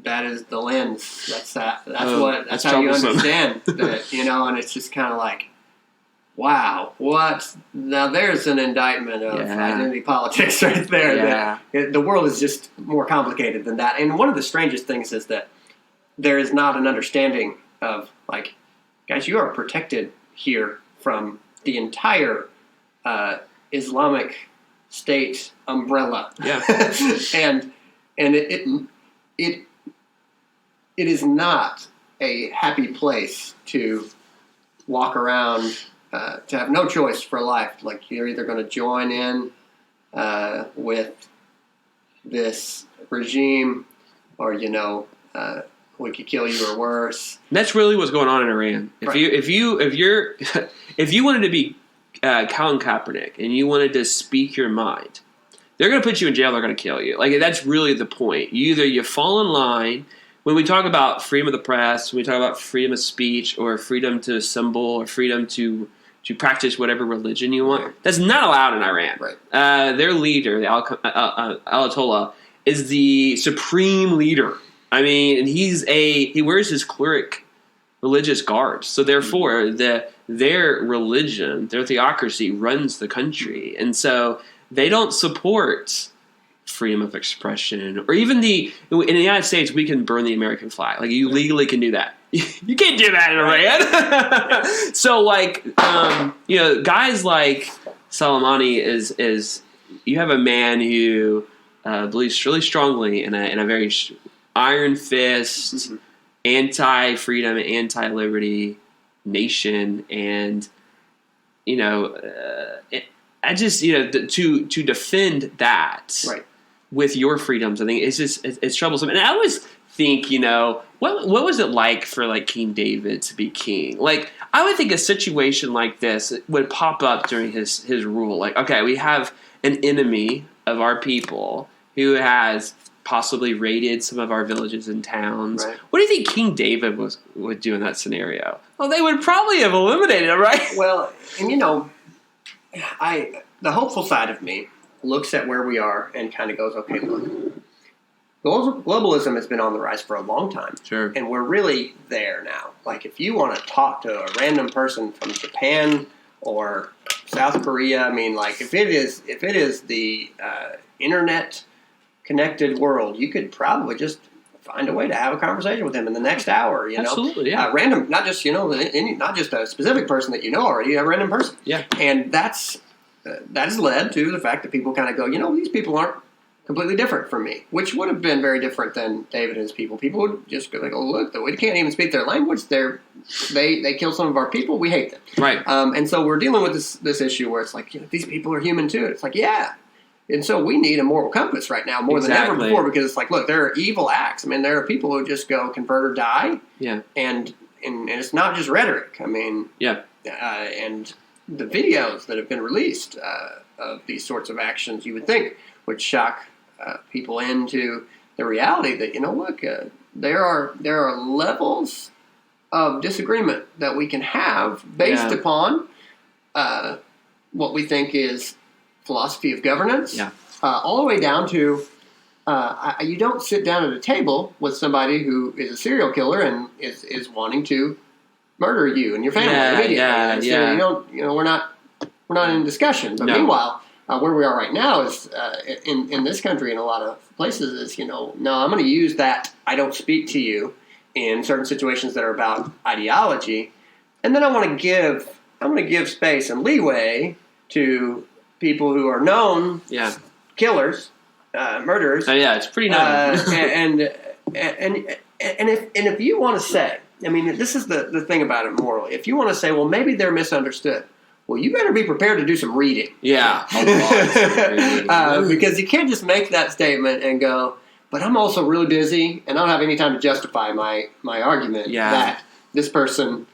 is the lens. That's how you understand that, and it's just kind of like, wow, what? Now there's an indictment of identity politics right there. Yeah. The world is just more complicated than that. And one of the strangest things is that there is not an understanding of, like, guys, you are protected here from the entire Islamic State umbrella. Yeah. and it is not a happy place to walk around, to have no choice for life. Like, you're either going to join in with this regime, or we could kill you or worse. That's really what's going on in Iran. If you wanted to be Colin Kaepernick and you wanted to speak your mind, they're going to put you in jail. They're going to kill you. Like, that's really the point. You fall in line. When we talk about freedom of the press, when we talk about freedom of speech, or freedom to assemble, or freedom to practice whatever religion you want, that's not allowed in Iran. Right. Their leader, the Ayatollah, is the supreme leader. I mean, and he wears his cleric religious garbs. So therefore, their religion, their theocracy runs the country. And so they don't support freedom of expression, or even in the United States, we can burn the American flag. Like, you legally can do that. You can't do that in Iran. So, like, guys like Soleimani is you have a man who believes really strongly in a very iron fist, anti-freedom, anti-liberty nation, and I just to defend that with your freedoms, I think it's troublesome. And I always think, what was it like for, like, King David to be king? Like, I would think a situation like this would pop up during his rule. Like, okay, we have an enemy of our people who has possibly raided some of our villages and towns. Right. What do you think King David would do in that scenario? Well, they would probably have eliminated him, right? Well, and the hopeful side of me looks at where we are and kind of goes, okay, look, globalism has been on the rise for a long time. Sure. And we're really there now. Like, if you want to talk to a random person from Japan or South Korea, I mean, like, if it is the internet connected world, you could probably just find a way to have a conversation with him in the next hour. Absolutely, yeah. Random, not just not just a specific person that already, a random person. Yeah. And that has led to the fact that people kind of go, these people aren't completely different from me, which would have been very different than David and his people. People would just go, like, oh, look, we can't even speak their language. They kill some of our people. We hate them. Right. And so we're dealing with this issue where it's like, these people are human too. It's like, yeah. And so we need a moral compass right now more than ever before, because it's like, look, there are evil acts. I mean, there are people who just go convert or die. Yeah. And it's not just rhetoric. I mean, yeah. And the videos that have been released of these sorts of actions, you would think, would shock people into the reality that, look, there are levels of disagreement that we can have based upon what we think is philosophy of governance, all the way down to you don't sit down at a table with somebody who is a serial killer and is wanting to murder you and your family immediately. So you don't, we're not in discussion. But meanwhile, where we are right now is in this country, in a lot of places, is no, I'm going to use that I don't speak to you in certain situations that are about ideology, and then I'm going to give space and leeway to people who are known killers, murderers. Oh yeah, it's pretty nice. And if you want to say, I mean, this is the thing about it morally. If you want to say, well, maybe they're misunderstood, well, you better be prepared to do some reading. Yeah. Because you can't just make that statement and go, but I'm also really busy and I don't have any time to justify my argument that this person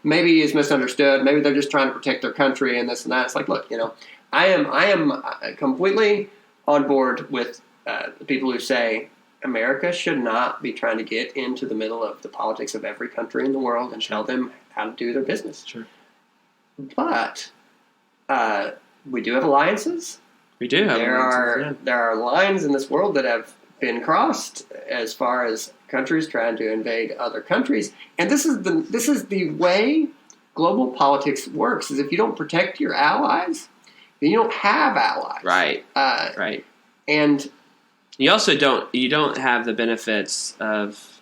maybe is misunderstood. Maybe they're just trying to protect their country and this and that. It's like, look, I am completely on board with the people who say America should not be trying to get into the middle of the politics of every country in the world and tell them how to do their business. Sure. But we do have alliances. We do have alliances. There are lines in this world that have been crossed as far as countries trying to invade other countries, and this is the way global politics works. Is if you don't protect your allies, then you don't have allies. Right. Right. And you also don't have the benefits of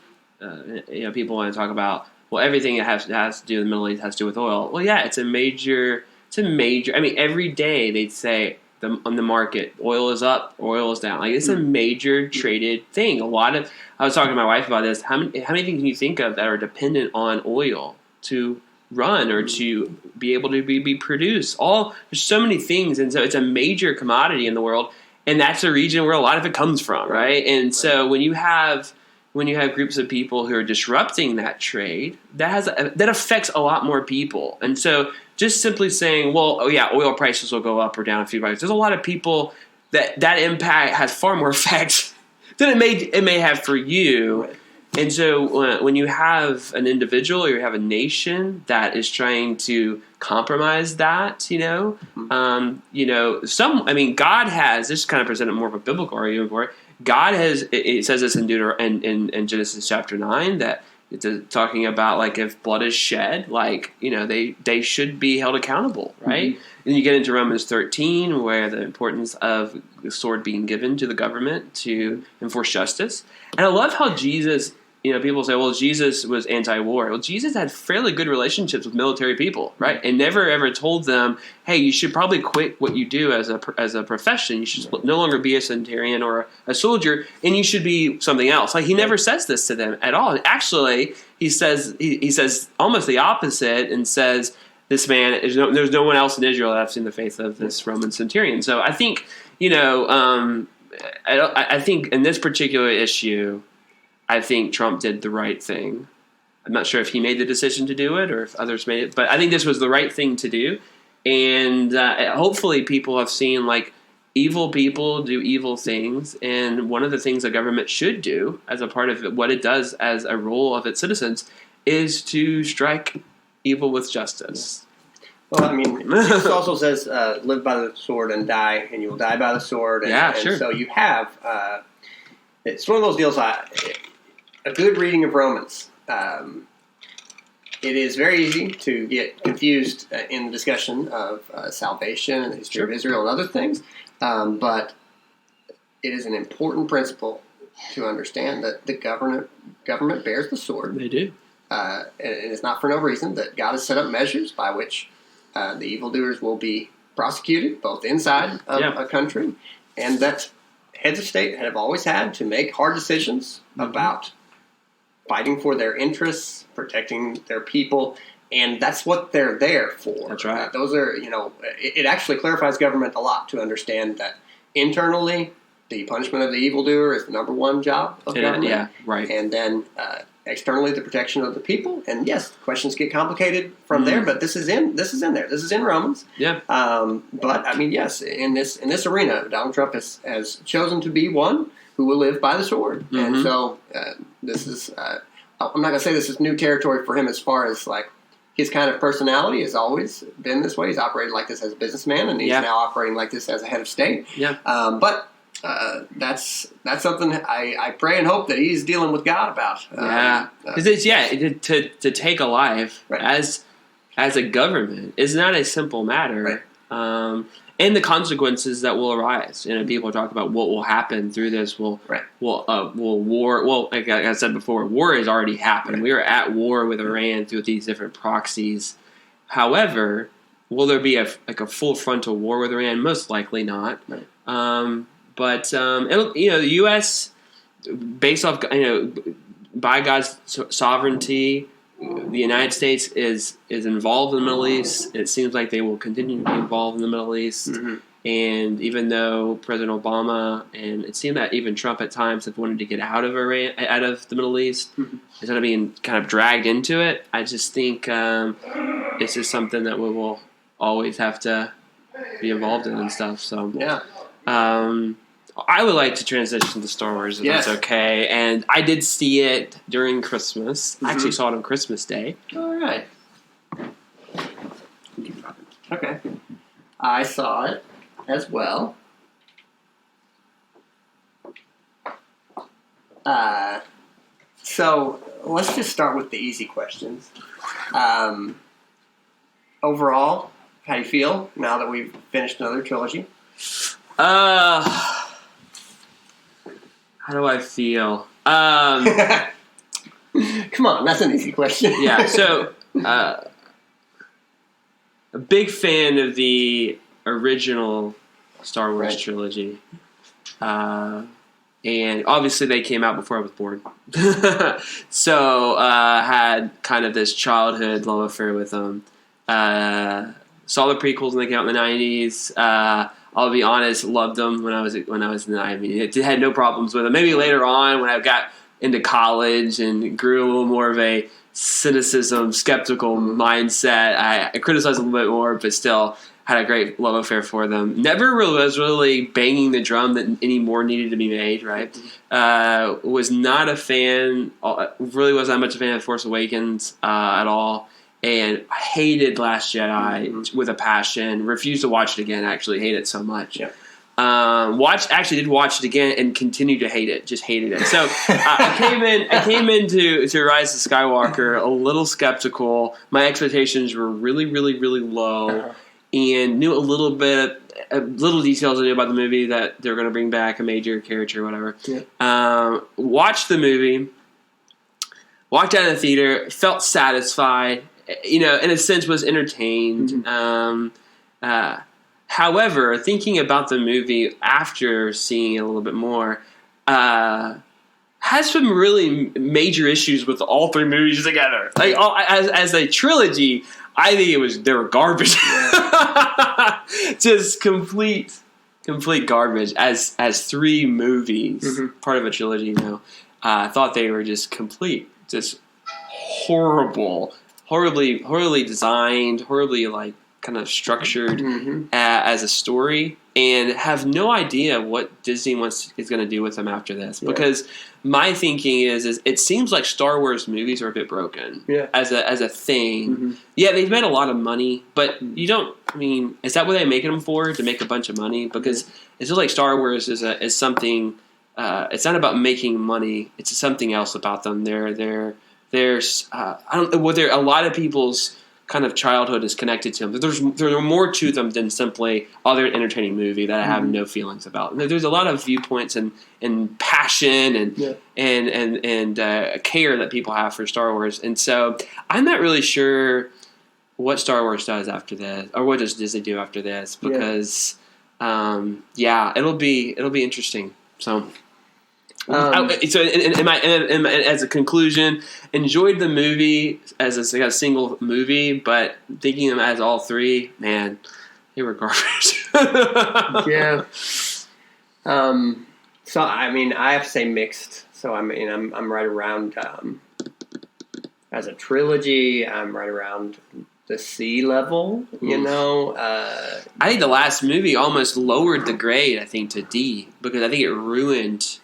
people want to talk about everything that has to do with the Middle East has to do with oil. Well, yeah, it's a major. I mean, every day they'd say on the market, oil is up, oil is down. Like it's a major traded thing. I was talking to my wife about this. How many things can you think of that are dependent on oil to run or to be able to be produced? There's so many things, and so it's a major commodity in the world, and that's a region where a lot of it comes from, right? And so when you have groups of people who are disrupting that trade, that affects a lot more people. And so just simply saying, well, oh yeah, oil prices will go up or down a few bucks. There's a lot of people that impact has far more effects than it may have for you. Right. And so when you have an individual or you have a nation that is trying to compromise that, God has, this kind of presented more of a biblical argument for it. God has, it says this in Genesis chapter 9 that it's talking about like if blood is shed, they should be held accountable, right? Mm-hmm. And you get into Romans 13 where the importance of the sword being given to the government to enforce justice. And I love how Jesus, people say, well, Jesus was anti-war. Well, Jesus had fairly good relationships with military people, right? And never ever told them, hey, you should probably quit what you do as a profession. You should no longer be a centurion or a soldier, and you should be something else. Like he never says this to them at all. Actually, he says almost the opposite and says, this man, there's no one else in Israel that I've seen the faith of this Roman centurion. So I think, I think in this particular issue, I think Trump did the right thing. I'm not sure if he made the decision to do it or if others made it, but I think this was the right thing to do. And hopefully people have seen evil people do evil things. And one of the things the government should do as a part of what it does as a role of its citizens is to strike evil with justice. Well, I mean, it also says live by the sword and die, and you will die by the sword. And, sure. And so you have, it's one of those deals, a good reading of Romans. It is very easy to get confused in the discussion of salvation and the history of Israel and other things, but it is an important principle to understand that the government bears the sword. They do. And it's not for no reason that God has set up measures by which the evildoers will be prosecuted, both inside of a country, and that heads of state have always had to make hard decisions about fighting for their interests, protecting their people, and that's what they're there for. That's right. Those are, it actually clarifies government a lot to understand that internally, the punishment of the evildoer is the number one job of government. Yeah, right. And then externally, the protection of the people. And yes, questions get complicated from there, but this is in there. This is in Romans. Yeah. But I mean, yes, in this arena, Donald Trump has chosen to be one who will live by the sword. Mm-hmm. And so this is, I'm not going to say this is new territory for him as far as his kind of personality has always been this way. He's operated like this as a businessman, and he's now operating like this as a head of state. Yeah. But that's something I pray and hope that he's dealing with God about. Because to take a life as a government is not a simple matter. Right. And the consequences that will arise. People talk about what will happen through this. Will war? Well, like I said before, war has already happened. Right. We are at war with Iran through these different proxies. However, will there be a full frontal war with Iran? Most likely not. Right. But the U.S. based off by God's sovereignty, the United States is involved in the Middle East. It seems like they will continue to be involved in the Middle East. Mm-hmm. And even though President Obama and it seemed that even Trump at times have wanted to get out of Iran, out of the Middle East, instead of being kind of dragged into it, I just think it's just something that we will always have to be involved in and stuff. So yeah. I would like to transition to Star Wars if that's okay. And I did see it during Christmas. I actually saw it on Christmas Day. All right. Okay. I saw it as well. So let's just start with the easy questions. Overall, how do you feel now that we've finished another trilogy? How do I feel? Come on, that's an easy question. Yeah, so a big fan of the original Star Wars trilogy. And obviously they came out before I was born. So had kind of this childhood love affair with them. Saw the prequels when they came out in the 90s. I'll be honest, loved them when I was in the. I mean, it had no problems with them. Maybe later on when I got into college and grew a little more of a cynicism, skeptical mindset, I criticized a little bit more, but still had a great love affair for them. Never really was really banging the drum that any more needed to be made, right? Was not a fan, really wasn't that much a fan of Force Awakens at all. And hated Last Jedi with a passion. Refused to watch it again, actually. Hate it so much. Yeah. Did watch it again and continued to hate it. Just hated it. So I came into Rise of Skywalker a little skeptical. My expectations were really, really, really low. And knew a little details I knew about the movie that they're going to bring back a major character or whatever. Yeah. Watched the movie, walked out of the theater, felt satisfied, in a sense was entertained. However, thinking about the movie after seeing it a little bit more, has some really major issues with all three movies together. Like as a trilogy, I think they were garbage. Just complete garbage as three movies, part of a trilogy. I thought they were just horribly designed, horribly kind of structured as a story, and have no idea what Disney is going to do with them after this. Yeah. Because my thinking is it seems like Star Wars movies are a bit broken as a thing. Yeah, they've made a lot of money, but you don't. I mean, is that what they make them for? To make a bunch of money? Because it feels like Star Wars is something. It's not about making money. It's something else about them. There's I don't know what a lot of people's kind of childhood is connected to them. There are more to them than simply they're an entertaining movie that I have no feelings about. There's a lot of viewpoints and passion and care that people have for Star Wars, and so I'm not really sure what Star Wars does after this, or what does Disney do after this, because it'll be interesting. So. As a conclusion, enjoyed the movie as a single movie, but thinking of them as all three, man, they were garbage. Yeah. So I mean, I have to say mixed. So I mean, I'm right around as a trilogy. I'm right around the C level. I think the last movie almost lowered the grade. I think to D, because I think it ruined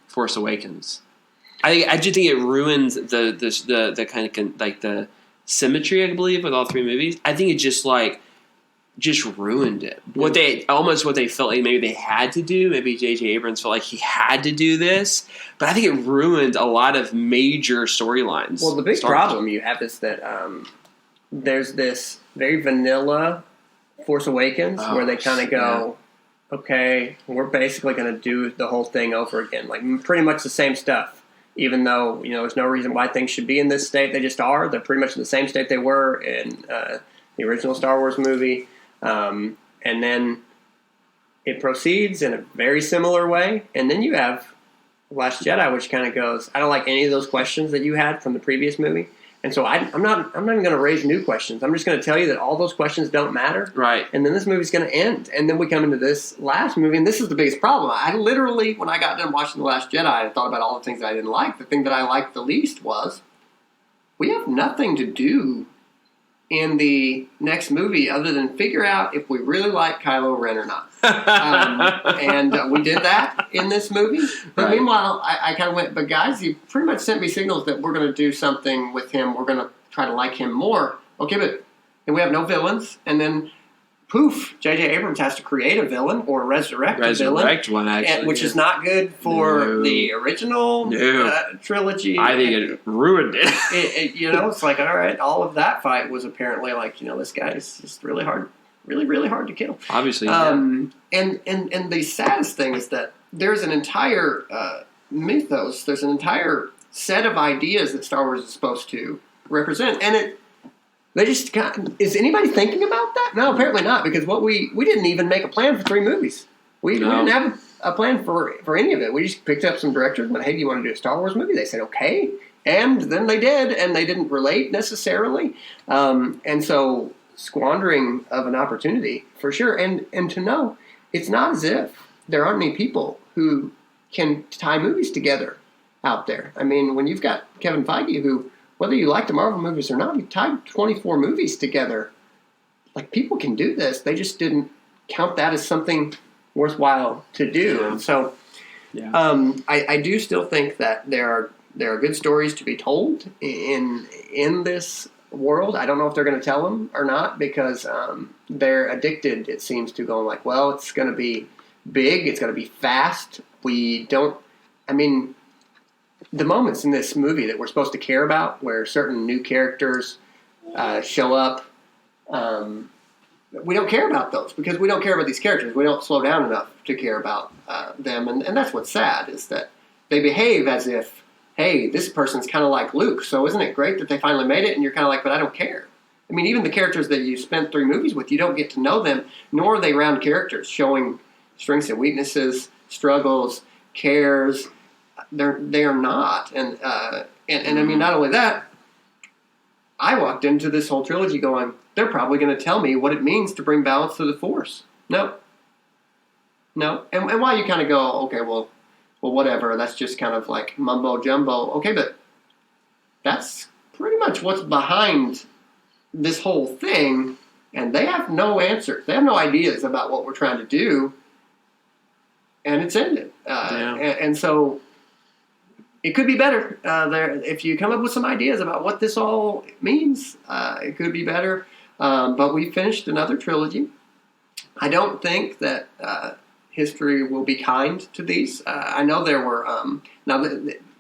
Force Awakens. I just think it ruins the kind of the symmetry, I believe, with all three movies. I think it just ruined it. What they felt like maybe they had to do. Maybe J.J. Abrams felt like he had to do this, but I think it ruined a lot of major storylines. Well, the big problem you have is that there's this very vanilla Force Awakens where they kind of go. Okay, we're basically going to do the whole thing over again. Like, pretty much the same stuff. Even though, there's no reason why things should be in this state. They just are. They're pretty much in the same state they were in the original Star Wars movie. And then it proceeds in a very similar way. And then you have Last Jedi, which kind of goes, I don't like any of those questions that you had from the previous movie. And so I'm not even going to raise new questions. I'm just going to tell you that all those questions don't matter. Right. And then this movie's going to end. And then we come into this last movie, and this is the biggest problem. I literally, when I got done watching The Last Jedi, I thought about all the things that I didn't like. The thing that I liked the least was we have nothing to do in the next movie other than figure out if we really like Kylo Ren or not. And we did that in this movie. But meanwhile, I kind of went, but guys, you pretty much sent me signals that we're going to do something with him. We're going to try to like him more. Okay, but and we have no villains. And then poof, J.J. Abrams has to create a villain or resurrect a villain. One, actually. Which is not good for the original trilogy. I think it ruined it. It's like, all right, all of that fight was apparently like, this guy is just really hard, really hard to kill. Obviously, And the saddest thing is that there's an entire mythos, there's an entire set of ideas that Star Wars is supposed to represent, and they just is anybody thinking about that? No, apparently not, because we didn't even make a plan for 3 movies. We didn't have a plan for any of it. We just picked up some directors and went, hey, do you want to do a Star Wars movie? They said, okay. And then they did, and they didn't relate necessarily. And so squandering of an opportunity, for sure. And to know, it's not as if there aren't any people who can tie movies together out there. I mean, when you've got Kevin Feige, who, whether you like the Marvel movies or not, he tied 24 movies together. Like, people can do this. They just didn't count that as something worthwhile to do. And so I do still think that there are good stories to be told in this world. I don't know if they're going to tell them or not, because they're addicted, it seems, to going like, well, it's going to be big, it's going to be fast. The moments in this movie that we're supposed to care about, where certain new characters show up, we don't care about those, because we don't care about these characters. We don't slow down enough to care about them, and that's what's sad, is that they behave as if, hey, this person's kind of like Luke, so isn't it great that they finally made it? And you're kind of like, but I don't care. I mean, even the characters that you spent 3 movies with, you don't get to know them, nor are they round characters showing strengths and weaknesses, struggles, cares. They are not, and I mean, not only that, I walked into this whole trilogy going, they're probably going to tell me what it means to bring balance to the Force. No, and while you kind of go, okay, well, whatever, that's just kind of like mumbo jumbo. Okay, but that's pretty much what's behind this whole thing, and they have no answers. They have no ideas about what we're trying to do, and it's ended. And so it could be better. If you come up with some ideas about what this all means, it could be better. But we finished another trilogy. I don't think that history will be kind to these. I know there were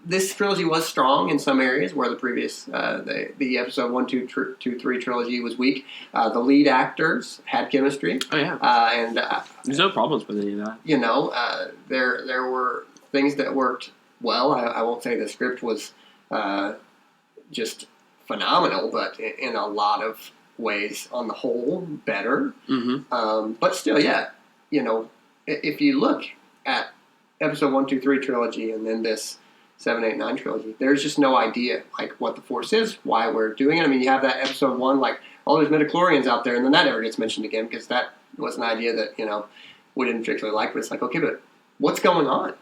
this trilogy was strong in some areas where the previous the episode 1, 2, 3 trilogy was weak. The lead actors had chemistry. Oh yeah, and there's no problems with any of that. There were things that worked well. I won't say the script was just phenomenal, but in a lot of ways, on the whole, better. Mm-hmm. But still, if you look at episode 1, 2, 3 trilogy and then this 7, 8, 9 trilogy, there's just no idea like what the Force is, why we're doing it. I mean, you have that episode 1, like, oh, there's midichlorians out there, and then that never gets mentioned again, because that was an idea that, we didn't particularly like, but it's like, okay, but what's going on?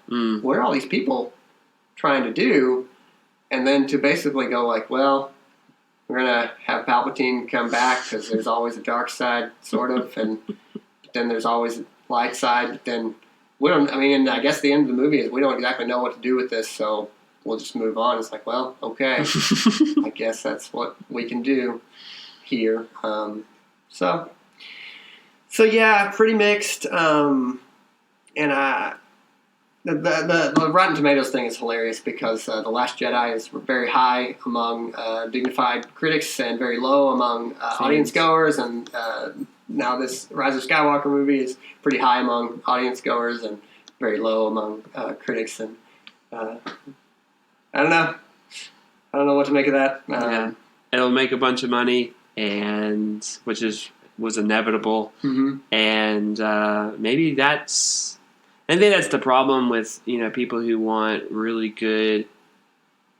What are all these people trying to do? And then to basically go like, well, we're going to have Palpatine come back because there's always a dark side, sort of, and then there's always a light side, but then we don't, and I guess the end of the movie is we don't exactly know what to do with this, so we'll just move on. It's like, well, okay, I guess that's what we can do here. So yeah, pretty mixed. The Rotten Tomatoes thing is hilarious, because The Last Jedi is very high among dignified critics and very low among audience goers, and now this Rise of Skywalker movie is pretty high among audience goers and very low among critics. And I don't know what to make of that. It'll make a bunch of money, and which was inevitable. Mm-hmm. And maybe that's. I think that's the problem with people who want really good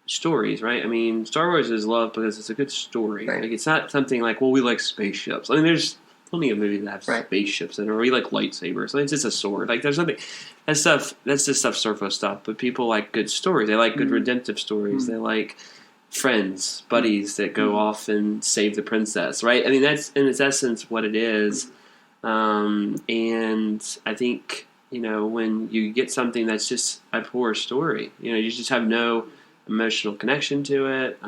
stories, right? I mean, Star Wars is loved because it's a good story. Right. Like, it's not something like, well, we like spaceships. I mean, there's plenty of movies that have spaceships in it, or we like lightsabers. Like, it's just a sword. Like, there's nothing. That's just surface stuff. But people like good stories. They like good redemptive stories. They like friends, buddies that go off and save the princess, right? I mean, that's in its essence what it is. And I think, when you get something that's just a poor story, you just have no emotional connection to it.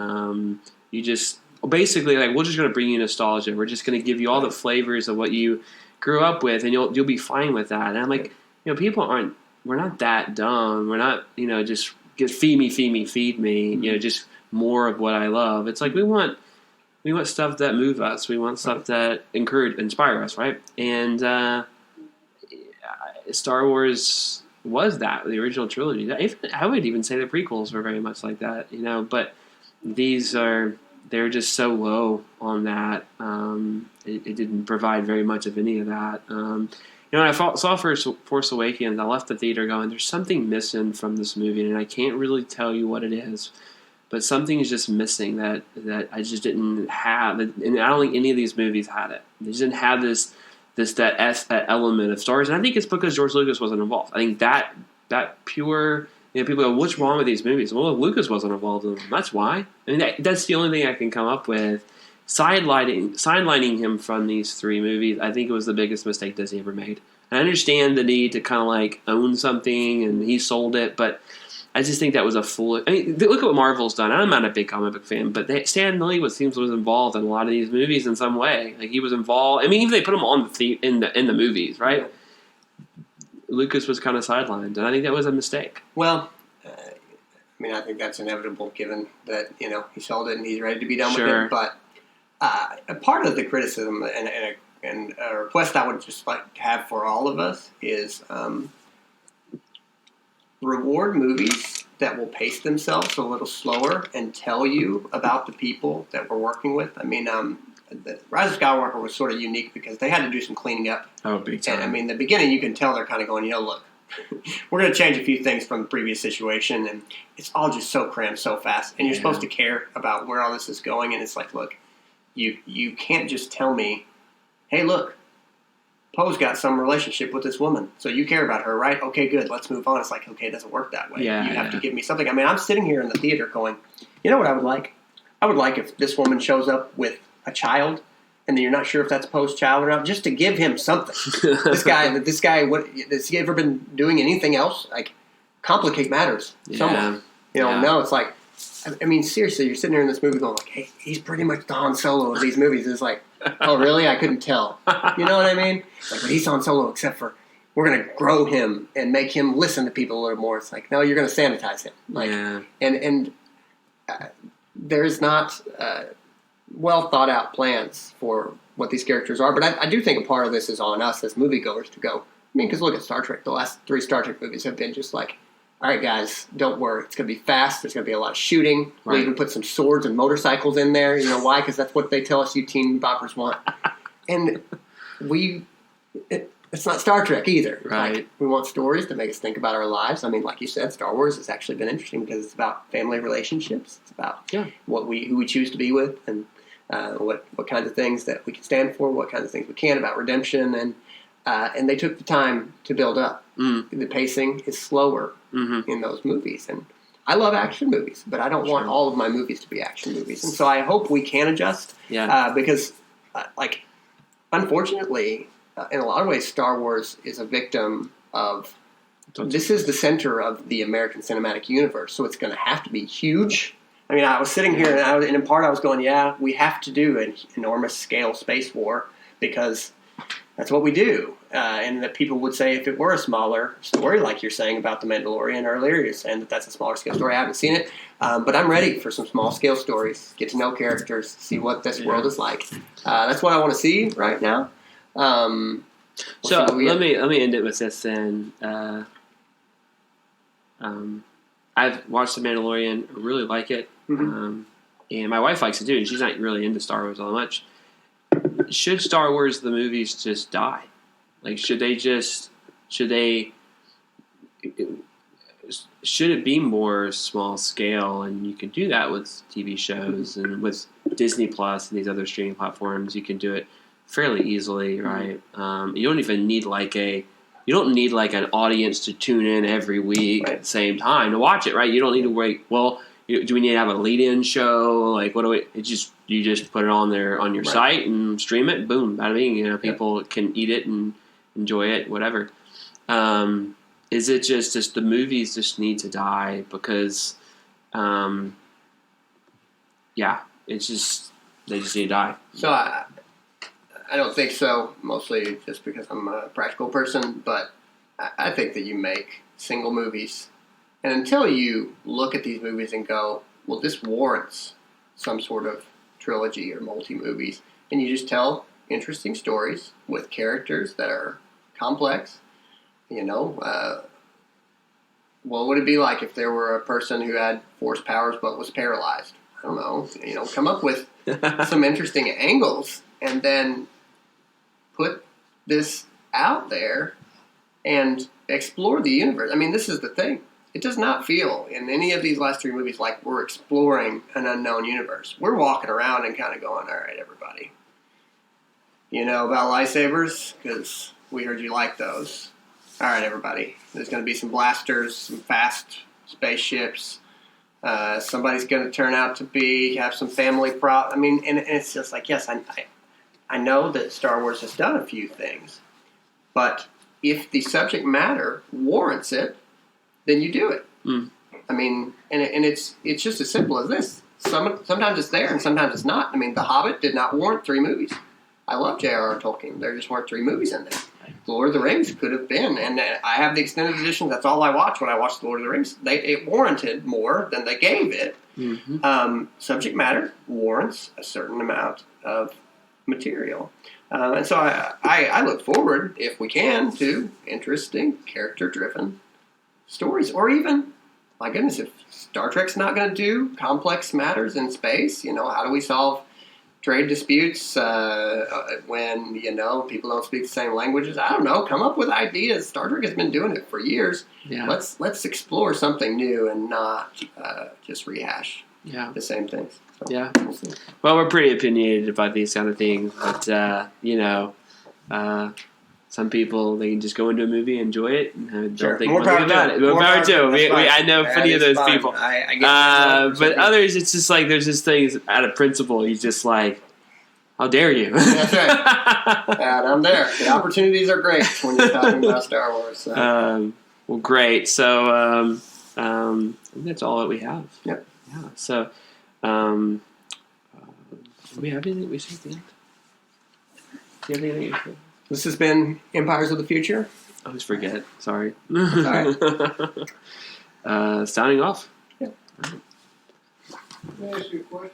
You just basically, like, we're just going to bring you nostalgia. We're just going to give you all the flavors of what you grew up with, and you'll be fine with that. And I'm like, we're not that dumb. We're not, just feed me, just more of what I love. It's like we want stuff that move us. We want stuff that inspire us, right? And Star Wars was that, the original trilogy. I would even say the prequels were very much like that, but they're just so low on that. It didn't provide very much of any of that. When I saw Force Awakens, I left the theater going, there's something missing from this movie, and I can't really tell you what it is, but something is just missing that I just didn't have. And I don't think any of these movies had it. They just didn't have that element of Star Wars. And I think it's because George Lucas wasn't involved. I think that pure, people go, what's wrong with these movies? Well, Lucas wasn't involved in them. That's why. I mean, that's the only thing I can come up with. Sidelining him from these three movies, I think it was the biggest mistake Disney ever made. And I understand the need to kind of own something, and he sold it, but I just think that was a fool. I mean, look at what Marvel's done. I'm not a big comic book fan, but Stan Lee was involved in a lot of these movies in some way. He was involved. I mean, even they put him on in the movies, right? Yeah. Lucas was kind of sidelined, and I think that was a mistake. Well, I think that's inevitable, given that he sold it and he's ready to be done with it. But a part of the criticism and a request I would just like to have for all of us is reward movies that will pace themselves a little slower and tell you about the people that we're working with. I mean, the Rise of Skywalker was sort of unique because they had to do some cleaning up. Oh, big time. And the beginning, you can tell they're kind of going, look, we're going to change a few things from the previous situation, and it's all just so crammed so fast. And you're supposed to care about where all this is going, and it's like, look, you can't just tell me, hey, look, Poe's got some relationship with this woman, so you care about her, right? Okay, good, let's move on. It's like, okay, it doesn't work that way. You have to give me something. I mean, I'm sitting here in the theater going, you know what I would like? I would like if this woman shows up with a child, and then you're not sure if that's Poe's child or not, just to give him something. This guy, what has he ever been doing anything else? Complicate matters somewhat. No, it's like, I mean, seriously, you're sitting there in this movie going, hey, he's pretty much the Han Solo of these movies. It's like, oh, really? I couldn't tell. You know what I mean? But he's Han Solo, except for we're going to grow him and make him listen to people a little more. It's like, no, you're going to sanitize him. And there's not well thought out plans for what these characters are. But I do think a part of this is on us as moviegoers to go. I mean, because look at Star Trek. The last 3 Star Trek movies have been just like, all right, guys, don't worry. It's going to be fast. There's going to be a lot of shooting. We'll even put some swords and motorcycles in there. You know why? Because that's what they tell us you teen boppers want. And it's not Star Trek either. Right. We want stories that make us think about our lives. I mean, like you said, Star Wars has actually been interesting because it's about family relationships. It's about who we choose to be with, and what kinds of things that we can stand for, what kinds of things we can, about redemption, and they took the time to build up. The pacing is slower in those movies, and I love action movies, but I don't want all of my movies to be action movies, and so I hope we can adjust. Because unfortunately, in a lot of ways, Star Wars is a victim of. This is the center of the American cinematic universe, so it's going to have to be huge. I mean, I was sitting here, and in part, I was going, we have to do an enormous scale space war because that's what we do. And that people would say if it were a smaller story, like you're saying about The Mandalorian earlier, you're saying that that's a smaller scale story. I haven't seen it, but I'm ready for some small scale stories, get to know characters, see what this world is like. That's what I want to see right now. So let me end it with this then. I've watched The Mandalorian, I really like it, and my wife likes it too, and she's not really into Star Wars all that much. Should Star Wars, the movies, just die? Should it be more small scale? And you can do that with TV shows and with Disney Plus and these other streaming platforms. You can do it fairly easily, right? You don't even need an audience to tune in every week at the same time to watch it, right? You don't need to wait. Well, do we need to have a lead-in show? What do we? You just put it on there on your site and stream it. Boom, bada bing. People can eat it and enjoy it, whatever. Is it just the movies just need to die because, it's just they just need to die. So I don't think so, mostly just because I'm a practical person, but I think that you make single movies. And until you look at these movies and go, well, this warrants some sort of trilogy or multi-movies, and you just tell interesting stories with characters that are complex, what would it be like if there were a person who had force powers but was paralyzed? I don't know. Come up with some interesting angles and then put this out there and explore the universe. I mean, this is the thing. It does not feel in any of these last three movies like we're exploring an unknown universe. We're walking around and kind of going, all right, everybody. You know about lightsabers? Because we heard you like those. All right, everybody. There's going to be some blasters, some fast spaceships. Somebody's going to turn out to have some family I mean, and it's just like, yes, I know that Star Wars has done a few things, but if the subject matter warrants it, then you do it. Mm. I mean, and it's just as simple as this. Sometimes it's there and sometimes it's not. I mean, The Hobbit did not warrant 3 movies. I love J.R.R. Tolkien. There just weren't 3 movies in there. Lord of the Rings could have been, and I have the extended edition. That's all I watch when I watch Lord of the Rings. It warranted more than they gave it. Mm-hmm. Subject matter warrants a certain amount of material, and so I look forward, if we can, to interesting character-driven stories, or even, my goodness, if Star Trek's not going to do complex matters in space, how do we solve trade disputes when, people don't speak the same languages? I don't know. Come up with ideas. Star Trek has been doing it for years. Yeah. Let's explore something new and not just rehash the same things. So, yeah. Well, we're pretty opinionated about these kind of things, but, some people, they can just go into a movie, enjoy it, and don't think much about it. More power to. I know plenty of those people. I get but others, it's just like there's just things out of principle. He's just like, how dare you? That's right. And I'm there. The opportunities are great when you're talking about Star Wars. So. Well, great. So I think that's all that we have. Yep. Yeah. So do we have anything we say at the end? Do you have anything you say? This has been Empires of the Future. I always forget. Sorry. All right. Signing off. Yeah. Can I ask you a question?